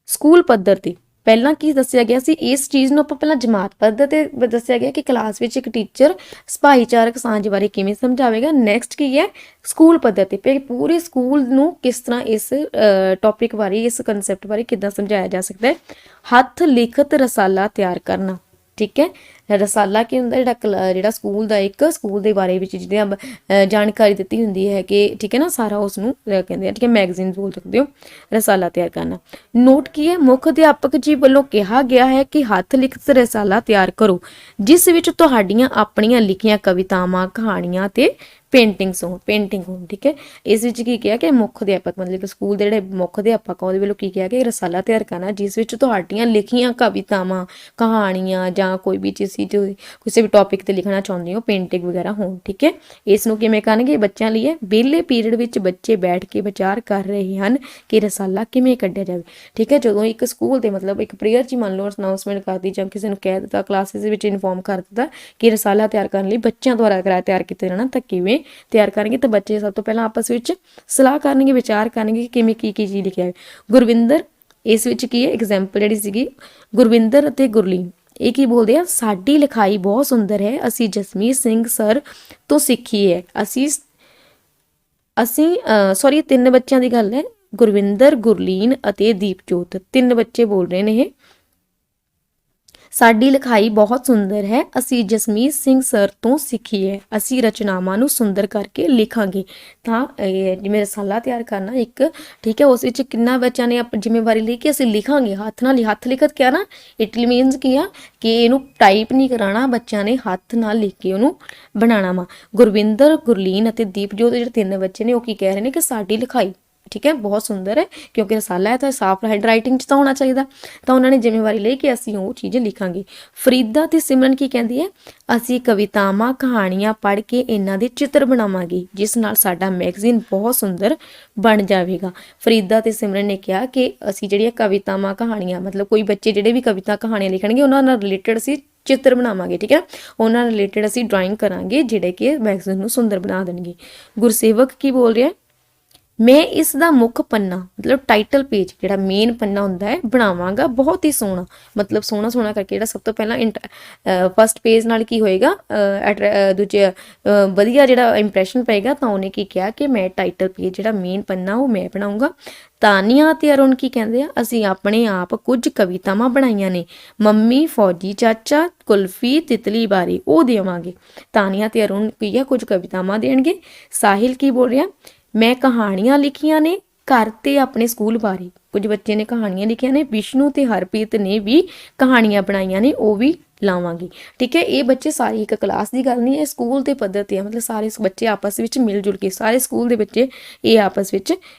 ਸਕੂਲ ਪੱਧਰ ਤੇ। ਪਹਿਲਾਂ ਕੀ ਦੱਸਿਆ ਗਿਆ ਸੀ? ਇਸ ਚੀਜ਼ ਨੂੰ ਆਪਾਂ ਪਹਿਲਾਂ ਜਮਾਤ ਪੱਧਰ ਤੇ ਦੱਸਿਆ ਗਿਆ ਕਿ ਕਲਾਸ ਵਿੱਚ ਇੱਕ ਟੀਚਰ ਭਾਈਚਾਰਕ ਸਾਂਝ ਬਾਰੇ ਕਿਵੇਂ ਸਮਝਾਵੇਗਾ। ਨੈਕਸਟ ਕੀ ਹੈ? ਸਕੂਲ ਪੱਧਰ ਤੇ ਪੂਰੇ ਸਕੂਲ ਨੂੰ ਕਿਸ ਤਰ੍ਹਾਂ ਇਸ ਟੌਪਿਕ ਬਾਰੇ, ਇਸ ਕੰਸੈਪਟ ਬਾਰੇ ਕਿੱਦਾਂ ਸਮਝਾਇਆ ਜਾ ਸਕਦਾ ਹੈ। ਹੱਥ ਲਿਖਤ ਰਸਾਲਾ ਤਿਆਰ ਕਰਨਾ। ਠੀਕ ਹੈ, ਰਸਾਲਾ ਕੀ ਹੁੰਦਾ? ਜਿਹੜਾ ਸਕੂਲ ਦਾ ਇੱਕ ਸਕੂਲ ਦੇ ਬਾਰੇ ਵਿੱਚ ਜਿਹੜੀਆਂ ਜਾਣਕਾਰੀ ਦਿੱਤੀ ਹੁੰਦੀ ਹੈ ਕਿ ਠੀਕ ਹੈ ਨਾ, ਸਾਰਾ ਉਸ ਨੂੰ ਕਹਿੰਦੇ ਆ। ਠੀਕ ਹੈ, ਮੈਗਜ਼ੀਨ ਬੋਲ ਸਕਦੇ ਹੋ। ਰਸਾਲਾ ਤਿਆਰ ਕਰਨਾ। ਨੋਟ ਕੀ ਹੈ? ਮੁੱਖ ਅਧਿਆਪਕ ਜੀ ਵੱਲੋਂ ਕਿਹਾ ਗਿਆ ਹੈ ਕਿ ਹੱਥ ਲਿਖਤ ਰਸਾਲਾ ਤਿਆਰ ਕਰੋ ਜਿਸ ਵਿੱਚ ਤੁਹਾਡੀਆਂ ਆਪਣੀਆਂ ਲਿਖੀਆਂ ਕਵਿਤਾਵਾਂ, ਕਹਾਣੀਆਂ ਤੇ ਪੇਂਟਿੰਗ ਹੋਣ। ਠੀਕ ਹੈ, ਇਸ ਵਿੱਚ ਕੀ ਕਿਹਾ ਕਿ ਮੁੱਖ ਅਧਿਆਪਕ ਮਤਲਬ ਕਿ ਸਕੂਲ ਦੇ ਜਿਹੜੇ ਮੁੱਖ ਅਧਿਆਪਕ ਆ ਉਹਦੇ ਵੱਲੋਂ ਕੀ ਕਿਹਾ ਕਿ ਰਸਾਲਾ ਤਿਆਰ ਕਰਨਾ ਜਿਸ ਵਿੱਚ ਤੁਹਾਡੀਆਂ ਲਿਖੀਆਂ ਕਵਿਤਾਵਾਂ, ਕਹਾਣੀਆਂ ਜਾਂ ਕੋਈ ਵੀ ਚੀਜ਼ ਕਿਸੇ ਵੀ ਟੌਪਿਕ ਤੇ ਲਿਖਣਾ ਚਾਹੁੰਦੇ ਹੋ, ਪੇਂਟਿੰਗ ਵਗੈਰਾ ਹੋਣ। ਠੀਕ ਹੈ, ਇਸ ਨੂੰ ਕਿਵੇਂ ਕਰਨਗੇ? ਬੱਚਿਆਂ ਲਈ ਵਿਹਲੇ ਪੀਰੀਅਡ ਵਿੱਚ ਬੱਚੇ ਬੈਠ ਕੇ ਵਿਚਾਰ ਕਰ ਰਹੇ ਹਨ ਕਿ ਰਸਾਲਾ ਕਿਵੇਂ ਕੱਢਿਆ ਜਾਵੇ। ਠੀਕ ਹੈ, ਜਦੋਂ ਇੱਕ ਸਕੂਲ ਦੇ ਮਤਲਬ ਇੱਕ ਪ੍ਰੇਅਰ 'ਚ ਮੰਨ ਲਓ ਅਨਾਉਂਸਮੈਂਟ ਕਰਦੀ ਜਾਂ ਕਿਸੇ ਨੂੰ ਕਹਿ ਦਿੱਤਾ, ਕਲਾਸਿਸ ਵਿੱਚ ਇਨਫੋਰਮ ਕਰ ਦਿੱਤਾ ਕਿ ਰਸਾਲਾ ਤਿਆਰ ਕਰਨ ਲਈ ਬੱਚਿਆਂ ਦੁਆਰਾ ਤਿਆਰ ਕੀਤਾ ਜਾਣਾ, ਤਾਂ ਕਿਵੇਂ ਤਿਆਰ ਕਰਨਗੇ? ਤਾਂ ਬੱਚੇ ਸਭ ਤੋਂ ਪਹਿਲਾਂ ਆਪਸ ਵਿੱਚ ਸਲਾਹ ਕਰਨਗੇ, ਵਿਚਾਰ ਕਰਨਗੇ ਕਿ ਕਿਵੇਂ ਕੀ ਚੀਜ਼ ਲਿਖਿਆ ਹੈ। ਗੁਰਵਿੰਦਰ ਇਸ ਵਿੱਚ ਕੀ ਹੈ? ਐਗਜ਼ਾਮਪਲ ਜਿਹੜੀ ਸੀਗੀ ਗੁਰਵਿੰਦਰ ਅਤੇ ਗੁਰਲੀਨ, ਇਹ ਕੀ ਬੋਲਦੇ ਆ? ਸਾਡੀ ਲਿਖਾਈ ਬਹੁਤ ਸੁੰਦਰ ਹੈ, ਅਸੀਂ ਜਸਮੀਤ ਸਿੰਘ ਸਰ ਤੋਂ ਸਿੱਖੀ ਹੈ। ਸੌਰੀ 3 ਬੱਚਿਆਂ ਦੀ ਗੱਲ ਹੈ, ਗੁਰਵਿੰਦਰ, ਗੁਰਲੀਨ ਅਤੇ ਦੀਪਜੋਤ, 3 ਬੱਚੇ ਬੋਲ ਰਹੇ ਨੇ ਇਹ। ਸਾਡੀ ਲਿਖਾਈ ਬਹੁਤ ਸੁੰਦਰ ਹੈ, ਅਸੀਂ ਜਸਮੀਤ ਸਿੰਘ ਸਰ ਤੋਂ ਸਿੱਖੀ ਹੈ, ਅਸੀਂ ਰਚਨਾਵਾਂ ਨੂੰ ਸੁੰਦਰ ਕਰਕੇ ਲਿਖਾਂਗੇ। ਤਾਂ ਜਿਵੇਂ ਰਸਾਲਾ ਤਿਆਰ ਕਰਨਾ ਇੱਕ, ਠੀਕ ਹੈ, ਉਸ ਵਿੱਚ ਕਿੰਨਾ ਬੱਚਿਆਂ ਨੇ ਜ਼ਿੰਮੇਵਾਰੀ ਲਈ ਕਿ ਅਸੀਂ ਲਿਖਾਂਗੇ ਹੱਥ ਨਾਲ। ਹੱਥ ਲਿਖਤ ਕਿਹਾ ਨਾ, ਇਟ ਮੀਨਸ ਕੀ ਆ ਕਿ ਇਹਨੂੰ ਟਾਈਪ ਨਹੀਂ ਕਰਾਉਣਾ, ਬੱਚਿਆਂ ਨੇ ਹੱਥ ਨਾਲ ਲਿਖ ਕੇ ਉਹਨੂੰ ਬਣਾਉਣਾ ਵਾ। ਗੁਰਵਿੰਦਰ, ਗੁਰਲੀਨ ਅਤੇ ਦੀਪਜੋਤ ਜਿਹੜੇ 3 ਬੱਚੇ ਨੇ ਉਹ ਕੀ ਕਹਿ ਰਹੇ ਨੇ ਕਿ ਸਾਡੀ ਲਿਖਾਈ ਠੀਕ ਹੈ ਬਹੁਤ ਸੁੰਦਰ ਹੈ ਕਿਉਂਕਿ ਰਸਾਲਾ ਹੈ ਤਾਂ ਸਾਫ਼ ਹੈਂਡ ਰਾਈਟਿੰਗ 'ਚ ਤਾਂ ਹੋਣਾ ਚਾਹੀਦਾ। ਤਾਂ ਉਹਨਾਂ ਨੇ ਜ਼ਿੰਮੇਵਾਰੀ ਲਈ ਕਿ ਅਸੀਂ ਉਹ ਚੀਜ਼ ਲਿਖਾਂਗੇ। ਫਰੀਦਾ ਤੇ ਸਿਮਰਨ ਕੀ ਕਹਿੰਦੀ ਹੈ? ਅਸੀਂ ਕਵਿਤਾਵਾਂ, ਕਹਾਣੀਆਂ ਪੜ੍ਹ ਕੇ ਇਹਨਾਂ ਦੇ ਚਿੱਤਰ ਬਣਾਵਾਂਗੇ ਜਿਸ ਨਾਲ ਸਾਡਾ ਮੈਗਜ਼ੀਨ ਬਹੁਤ ਸੁੰਦਰ ਬਣ ਜਾਵੇਗਾ। ਫਰੀਦਾ ਤੇ ਸਿਮਰਨ ਨੇ ਕਿਹਾ ਕਿ ਅਸੀਂ ਜਿਹੜੀਆਂ ਕਵਿਤਾਵਾਂ, ਕਹਾਣੀਆਂ ਮਤਲਬ ਕੋਈ ਬੱਚੇ ਜਿਹੜੇ ਵੀ ਕਵਿਤਾ, ਕਹਾਣੀਆਂ ਲਿਖਣਗੇ ਉਹਨਾਂ ਨਾਲ ਰਿਲੇਟਡ ਅਸੀਂ ਚਿੱਤਰ ਬਣਾਵਾਂਗੇ। ਠੀਕ ਹੈ, ਉਹਨਾਂ ਨਾਲ ਰਿਲੇਟਡ ਅਸੀਂ ਡਰਾਇੰਗ ਕਰਾਂਗੇ ਜਿਹੜੇ ਕਿ ਮੈਗਜ਼ੀਨ ਨੂੰ ਸੁੰਦਰ ਬਣਾ ਦੇਣਗੇ। ਗੁਰਸੇਵਕ ਕੀ ਬੋਲ ਰਿਹਾ? ਮੈਂ ਇਸ ਦਾ ਮੁੱਖ ਪੰਨਾ ਮਤਲਬ ਟਾਈਟਲ ਪੇਜ ਜਿਹੜਾ ਮੇਨ ਪੰਨਾ ਹੁੰਦਾ ਹੈ ਬਣਾਵਾਂਗਾ ਬਹੁਤ ਹੀ ਸੋਹਣਾ, ਮਤਲਬ ਸੋਹਣਾ ਸੋਹਣਾ ਕਰਕੇ ਜਿਹੜਾ ਸਭ ਤੋਂ ਪਹਿਲਾਂ ਫਸਟ ਪੇਜ ਨਾਲ ਕੀ ਹੋਏਗਾ, ਦੂਜੇ ਵਧੀਆ ਜਿਹੜਾ ਇੰਪ੍ਰੈਸ਼ਨ ਪਏਗਾ। ਤਾਂ ਉਹਨੇ ਕੀ ਕਿਹਾ ਕਿ ਮੈਂ ਟਾਈਟਲ ਪੇਜ ਜਿਹੜਾ ਮੇਨ ਪੰਨਾ ਉਹ ਮੈਂ ਬਣਾਉਂਗਾ। ਤਾਨੀਆ ਤੇ ਅਰੁਣ ਕੀ ਕਹਿੰਦੇ ਆ, ਅਸੀਂ ਆਪਣੇ ਆਪ ਕੁਝ ਕਵਿਤਾਵਾਂ ਬਣਾਈਆਂ ਨੇ, ਮੰਮੀ, ਫੌਜੀ ਚਾਚਾ, ਕੁਲਫੀ, ਤਿਤਲੀ ਬਾਰੇ ਉਹ ਦੇਵਾਂਗੇ। ਤਾਨੀਆ ਤੇ ਅਰੁਣ ਕੀ ਆ ਕੁਝ ਕਵਿਤਾਵਾਂ ਦੇਣਗੇ। ਸਾਹਿਲ ਕੀ ਬੋਲ ਰਿਹਾ, ਮੈਂ ਕਹਾਣੀਆਂ ਲਿਖੀਆਂ ਨੇ ਘਰ ਤੇ ਆਪਣੇ ਸਕੂਲ ਬਾਰੇ, ਕੁਝ ਬੱਚੇ ਨੇ ਕਹਾਣੀਆਂ ਲਿਖੀਆਂ ਨੇ। ਵਿਸ਼ਨੂੰ ਤੇ ਹਰਪ੍ਰੀਤ ਨੇ ਵੀ ਕਹਾਣੀਆਂ ਬਣਾਈਆਂ ਨੇ, ਉਹ ਵੀ ਲਾਵਾਂਗੇ। ਠੀਕ ਹੈ, ਇਹ ਬੱਚੇ ਸਾਰੀ ਇੱਕ ਕਲਾਸ ਦੀ ਗੱਲ ਨਹੀਂ, ਇਹ ਸਕੂਲ ਦੇ ਪੱਧਰ ਤੇ ਆ, ਮਤਲਬ ਸਾਰੇ ਬੱਚੇ ਆਪਸ ਵਿੱਚ ਮਿਲ ਜੁਲ ਕੇ ਸਾਰੇ ਸਕੂਲ ਦੇ ਬੱਚੇ ਇਹ ਆਪਸ ਵਿੱਚ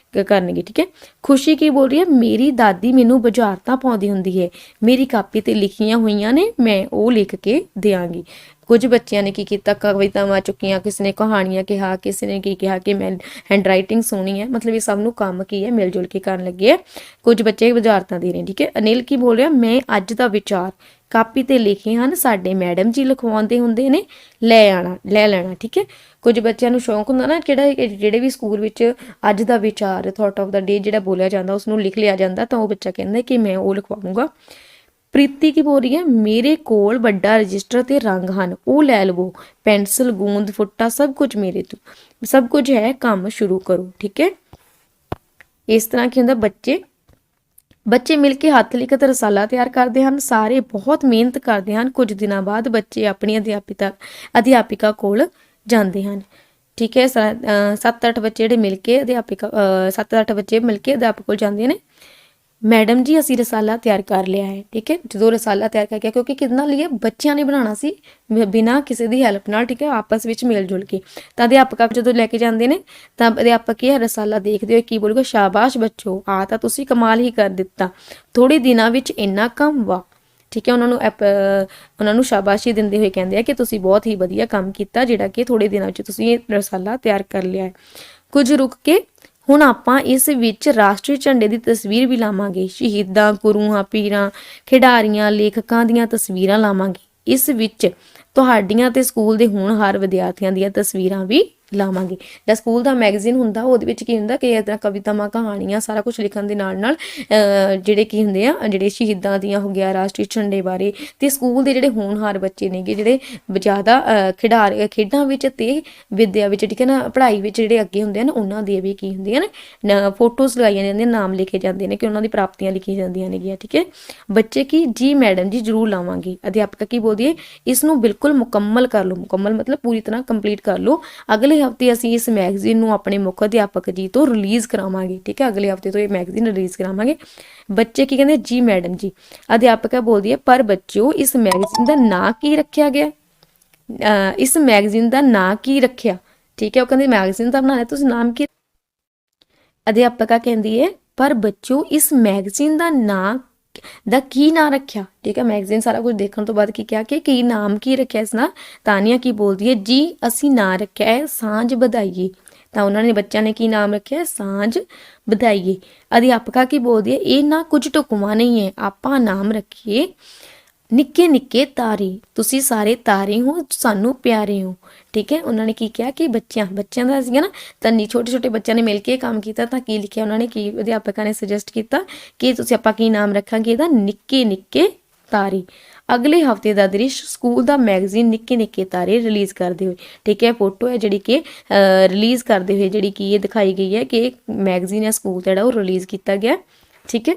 ਕਰਨਗੇ। ਠੀਕ ਹੈ, ਖੁਸ਼ੀ ਕੀ ਬੋਲ ਰਹੀ ਹੈ, ਮੇਰੀ ਦਾਦੀ ਮੈਨੂੰ ਬੁਝਾਰਤਾਂ ਪਾਉਂਦੀ ਹੁੰਦੀ ਹੈ, ਮੇਰੀ ਕਾਪੀ ਤੇ ਲਿਖੀਆਂ ਹੋਈਆਂ ਨੇ, ਮੈਂ ਉਹ ਲਿਖ ਕੇ ਦਿਆਂਗੀ। ਕੁਝ ਬੱਚਿਆਂ ਨੇ ਕੀ ਕੀਤਾ, ਕਵਿਤਾਵਾਂ ਚੁੱਕੀਆਂ, ਕਿਸੇ ਨੇ ਕਹਾਣੀਆਂ ਕਿਹਾ, ਕਿਸੇ ਨੇ ਕੀ ਕਿਹਾ ਕਿ ਮੈਂ ਹੈਂਡ ਰਾਈਟਿੰਗ ਸੋਹਣੀ ਹੈ। ਮਤਲਬ ਇਹ ਸਭ ਨੂੰ ਕੰਮ ਕੀ ਹੈ, ਮਿਲ ਜੁਲ ਕੇ ਕਰਨ ਲੱਗੇ ਹੈ। ਕੁਝ ਬੱਚੇ ਬੁਝਾਰਤਾਂ ਦੇ ਰਹੇ। ਠੀਕ ਹੈ, ਅਨਿਲ ਕੀ ਬੋਲ ਰਿਹਾ, ਮੈਂ ਅੱਜ ਦਾ ਵਿਚਾਰ ਕਾਪੀ ਤੇ ਲਿਖੇ ਹਨ, ਸਾਡੇ ਮੈਡਮ ਜੀ ਲਿਖਵਾਉਂਦੇ ਹੁੰਦੇ ਨੇ, ਲੈ ਲੈਣਾ। ਠੀਕ ਹੈ, ਕੁਝ ਬੱਚਿਆਂ ਨੂੰ ਸ਼ੌਂਕ ਹੁੰਦਾ ਨਾ ਜਿਹੜੇ ਵੀ ਸਕੂਲ ਵਿੱਚ ਅੱਜ ਦਾ ਵਿਚਾਰ ਥਾਟ ਆਫ ਦਾ ਡੇ ਜਿਹੜਾ ਬੋਲਿਆ ਜਾਂਦਾ ਉਸਨੂੰ ਲਿਖ ਲਿਆ ਜਾਂਦਾ, ਤਾਂ ਉਹ ਬੱਚਾ ਕਹਿੰਦਾ ਕਿ ਮੈਂ ਉਹ ਲਿਖਵਾਉਂਗਾ। ਪ੍ਰੀਤੀ ਕੀ ਬੋਲ ਰਹੀ ਹੈ, ਮੇਰੇ ਕੋਲ ਵੱਡਾ ਰਜਿਸਟਰ ਤੇ ਰੰਗ ਹਨ, ਉਹ ਲੈ ਲਵੋ, ਪੈਨਸਲ, ਗੂੰਦ, ਫੁੱਟਾ ਸਭ ਕੁਝ ਮੇਰੇ ਤੋਂ, ਸਭ ਕੁਝ ਹੈ, ਕੰਮ ਸ਼ੁਰੂ ਕਰੋ। ਠੀਕ ਹੈ, ਇਸ ਤਰ੍ਹਾਂ ਕੀ ਹੁੰਦਾ, ਬੱਚੇ ਮਿਲ ਕੇ ਹੱਥ ਲਿਖਤ ਰਸਾਲਾ ਤਿਆਰ ਕਰਦੇ ਹਨ, ਸਾਰੇ ਬਹੁਤ ਮਿਹਨਤ ਕਰਦੇ ਹਨ। ਕੁਝ ਦਿਨਾਂ ਬਾਅਦ ਬੱਚੇ ਆਪਣੀ ਅਧਿਆਪਿਕਾ ਕੋਲ ਜਾਂਦੇ ਹਨ। ਠੀਕ ਹੈ, 7-8 ਬੱਚੇ ਜਿਹੜੇ ਮਿਲ ਕੇ 7-8 ਬੱਚੇ ਮਿਲ ਕੇ ਅਧਿਆਪਕ ਕੋਲ ਜਾਂਦੇ ਨੇ। ਮੈਡਮ ਜੀ ਅਸੀਂ ਰਸਾਲਾ ਤਿਆਰ ਕਰ ਲਿਆ ਹੈ। ਠੀਕ ਹੈ, ਜਦੋਂ ਰਸਾਲਾ ਤਿਆਰ ਕਰਕੇ, ਕਿਉਂਕਿ ਕਿਹਨਾਂ ਲਈ ਬੱਚਿਆਂ ਨੇ ਬਣਾਉਣਾ ਸੀ ਬਿਨਾਂ ਕਿਸੇ ਦੀ ਹੈਲਪ ਨਾਲ। ਠੀਕ ਹੈ, ਆਪਸ ਵਿੱਚ ਮਿਲ ਜੁਲ ਕੇ। ਤਾਂ ਅਧਿਆਪਕ ਜਦੋਂ ਲੈ ਕੇ ਜਾਂਦੇ ਨੇ ਤਾਂ ਅਧਿਆਪਕ ਇਹ ਰਸਾਲਾ ਦੇਖਦੇ ਹੋਏ ਕੀ ਬੋਲੂਗਾ, ਸ਼ਾਬਾਸ਼ ਬੱਚੋ, ਆ ਤਾਂ ਤੁਸੀਂ ਕਮਾਲ ਹੀ ਕਰ ਦਿੱਤਾ, ਥੋੜੇ ਦਿਨਾਂ ਵਿੱਚ ਇੰਨਾ ਕੰਮ, ਵਾਹ। ਠੀਕ ਹੈ, ਉਹਨਾਂ ਨੂੰ ਸ਼ਾਬਾਸ਼ੀ ਦਿੰਦੇ ਹੋਏ ਕਹਿੰਦੇ ਆ ਕਿ ਤੁਸੀਂ ਬਹੁਤ ਹੀ ਵਧੀਆ ਕੰਮ ਕੀਤਾ, ਜਿਹੜਾ ਕਿ ਥੋੜੇ ਦਿਨਾਂ ਵਿੱਚ ਤੁਸੀਂ ਇਹ ਰਸਾਲਾ ਤਿਆਰ ਕਰ ਲਿਆ ਹੈ। ਕੁਝ ਰੁਕ ਕੇ ਹੁਣ ਆਪਾਂ ਇਸ ਵਿੱਚ ਰਾਸ਼ਟਰੀ ਝੰਡੇ ਦੀ ਤਸਵੀਰ ਵੀ ਲਾਵਾਂਗੇ, ਸ਼ਹੀਦਾਂ, ਗੁਰੂਆਂ, ਪੀਰਾਂ, ਖਿਡਾਰੀਆਂ, ਲੇਖਕਾਂ ਦੀਆਂ ਤਸਵੀਰਾਂ ਲਾਵਾਂਗੇ। ਇਸ ਵਿੱਚ ਤੁਹਾਡੀਆਂ ਤੇ ਸਕੂਲ ਦੇ ਹੋਣਹਾਰ ਵਿਦਿਆਰਥੀਆਂ ਦੀਆਂ ਤਸਵੀਰਾਂ ਵੀ ਲਾਵਾਂਗੇ। ਜਾਂ ਸਕੂਲ ਦਾ ਮੈਗਜ਼ੀਨ ਹੁੰਦਾ, ਉਹਦੇ ਵਿੱਚ ਕੀ ਹੁੰਦਾ ਕਿ ਇੱਦਾਂ ਕਵਿਤਾਵਾਂ, ਕਹਾਣੀਆਂ ਸਾਰਾ ਕੁਝ ਲਿਖਣ ਦੇ ਨਾਲ ਨਾਲ ਜਿਹੜੇ ਕੀ ਹੁੰਦੇ ਆ, ਜਿਹੜੇ ਸ਼ਹੀਦਾਂ ਦੀਆਂ ਹੋ ਗਿਆ, ਰਾਸ਼ਟਰੀ ਝੰਡੇ ਬਾਰੇ, ਤੇ ਸਕੂਲ ਦੇ ਜਿਹੜੇ ਹੋਣਹਾਰ ਬੱਚੇ ਨੇਗੇ, ਜਿਹੜੇ ਜ਼ਿਆਦਾ ਖੇਡਾਂ ਵਿੱਚ ਤੇ ਵਿੱਦਿਆ ਵਿੱਚ, ਠੀਕ ਹੈ ਨਾ, ਪੜ੍ਹਾਈ ਵਿੱਚ ਜਿਹੜੇ ਅੱਗੇ ਹੁੰਦੇ ਹਨ, ਉਹਨਾਂ ਦੇ ਵੀ ਕੀ ਹੁੰਦੀਆਂ ਨੇ, ਫੋਟੋਜ਼ ਲਗਾਈਆਂ ਜਾਂਦੀਆਂ, ਨਾਮ ਲਿਖੇ ਜਾਂਦੇ ਨੇ, ਕਿ ਉਹਨਾਂ ਦੀ ਪ੍ਰਾਪਤੀਆਂ ਲਿਖੀਆਂ ਜਾਂਦੀਆਂ ਨੇਗੀਆਂ। ਠੀਕ ਹੈ, ਬੱਚੇ ਕੀ, ਜੀ ਮੈਡਮ ਜੀ ਜ਼ਰੂਰ ਲਾਵਾਂਗੇ। ਅਧਿਆਪਕ ਕੀ ਬੋਲਦੀ ਹੈ, ਇਸ ਨੂੰ ਬਿਲਕੁਲ ਮੁਕੰਮਲ ਕਰ ਲਓ, ਮੁਕੰਮਲ ਮਤਲਬ ਪੂਰੀ ਤਰ੍ਹਾਂ ਕੰਪਲੀਟ ਕਰ ਲਓ। ਅਗਲੇ ਹਫਤੇ ਅਸੀਂ ਇਸ ਮੈਗਜ਼ੀਨ ਨੂੰ ਆਪਣੇ ਮੁੱਖ ਅਧਿਆਪਕ ਜੀ ਤੋਂ ਰਿਲੀਜ਼ ਕਰਾਵਾਂਗੇ। ਠੀਕ ਹੈ, ਅਗਲੇ ਹਫਤੇ ਤੋਂ ਇਹ ਮੈਗਜ਼ੀਨ ਰਿਲੀਜ਼ ਕਰਾਵਾਂਗੇ। ਬੱਚੇ ਕੀ ਕਹਿੰਦੇ, ਜੀ ਮੈਡਮ ਜੀ। ਅਧਿਆਪਕਾ ਬੋਲਦੀ ਹੈ, ਪਰ ਬੱਚਿਓ ਇਸ ਮੈਗਜ਼ੀਨ ਦਾ ਨਾਂ ਕੀ ਰੱਖਿਆ ਗਿਆ, ਇਸ ਮੈਗਜ਼ੀਨ ਦਾ ਨਾਂ ਕੀ ਰੱਖਿਆ। ਠੀਕ ਹੈ, ਉਹ ਕਹਿੰਦੇ ਮੈਗਜ਼ੀਨ ਤਾਂ ਬਣਾਇਆ, ਤੁਸੀਂ ਨਾਮ ਕੀ। ਅਧਿਆਪਕਾ ਕਹਿੰਦੀ ਹੈ, ਪਰ ਬੱਚਿਓ ਇਸ ਮੈਗਜ਼ੀਨ ਦਾ ਕੀ ਨਾਂ ਰੱਖਿਆ। ਠੀਕ ਹੈ, ਮੈਗਜ਼ੀਨ ਸਾਰਾ ਕੁਝ ਦੇਖਣ ਤੋਂ ਬਾਅਦ ਕੀ ਕਿਹਾ ਕਿ ਕੀ ਨਾਮ ਕੀ ਰੱਖਿਆ ਇਸ ਨਾਲ। ਤਾਨੀਆ ਕੀ ਬੋਲਦੀ ਹੈ, ਜੀ ਅਸੀਂ ਨਾਂ ਰੱਖਿਆ ਹੈ ਸਾਂਝ ਵਧਾਈਏ। ਤਾਂ ਉਹਨਾਂ ਨੇ, ਬੱਚਿਆਂ ਨੇ ਕੀ ਨਾਮ ਰੱਖਿਆ, ਸਾਂਝ ਵਧਾਈਏ। ਅਧਿਆਪਕਾ ਕੀ ਬੋਲਦੀ ਹੈ, ਇਹ ਨਾ ਕੁਝ ਢੁਕਵਾਂ ਨਹੀਂ ਹੈ, ਆਪਾਂ ਨਾਮ ਰੱਖੀਏ ਨਿੱਕੇ ਨਿੱਕੇ ਤਾਰੇ, ਤੁਸੀਂ ਸਾਰੇ ਤਾਰੇ ਹੋ, ਸਾਨੂੰ ਪਿਆਰੇ ਹੋ। ਠੀਕ ਹੈ, ਉਹਨਾਂ ਨੇ ਕੀ ਕਿਹਾ ਕਿ ਬੱਚਿਆਂ ਦਾ ਸੀਗਾ ਨਾ, ਤਾਂ ਛੋਟੇ ਛੋਟੇ ਬੱਚਿਆਂ ਨੇ ਮਿਲ ਕੇ ਕੰਮ ਕੀਤਾ। ਤਾਂ ਕੀ ਲਿਖਿਆ ਉਹਨਾਂ ਨੇ, ਕੀ ਅਧਿਆਪਕਾਂ ਨੇ ਸੁਜੈਸਟ ਕੀਤਾ ਕਿ ਤੁਸੀਂ ਆਪਾਂ ਕੀ ਨਾਮ ਰੱਖਾਂਗੇ ਇਹਦਾ, ਨਿੱਕੇ ਨਿੱਕੇ ਤਾਰੇ। ਅਗਲੇ ਹਫਤੇ ਦਾ ਦ੍ਰਿਸ਼, ਸਕੂਲ ਦਾ ਮੈਗਜ਼ੀਨ ਨਿੱਕੇ ਨਿੱਕੇ ਤਾਰੇ ਰਿਲੀਜ਼ ਕਰਦੇ ਹੋਏ। ਠੀਕ ਹੈ, ਫੋਟੋ ਹੈ ਜਿਹੜੀ ਕਿ ਰਿਲੀਜ਼ ਕਰਦੇ ਹੋਏ ਜਿਹੜੀ ਕਿ ਇਹ ਦਿਖਾਈ ਗਈ ਹੈ ਕਿ ਮੈਗਜ਼ੀਨ ਹੈ ਸਕੂਲ ਦਾ ਜਿਹੜਾ ਉਹ ਰਿਲੀਜ਼ ਕੀਤਾ ਗਿਆ। ਠੀਕ ਹੈ,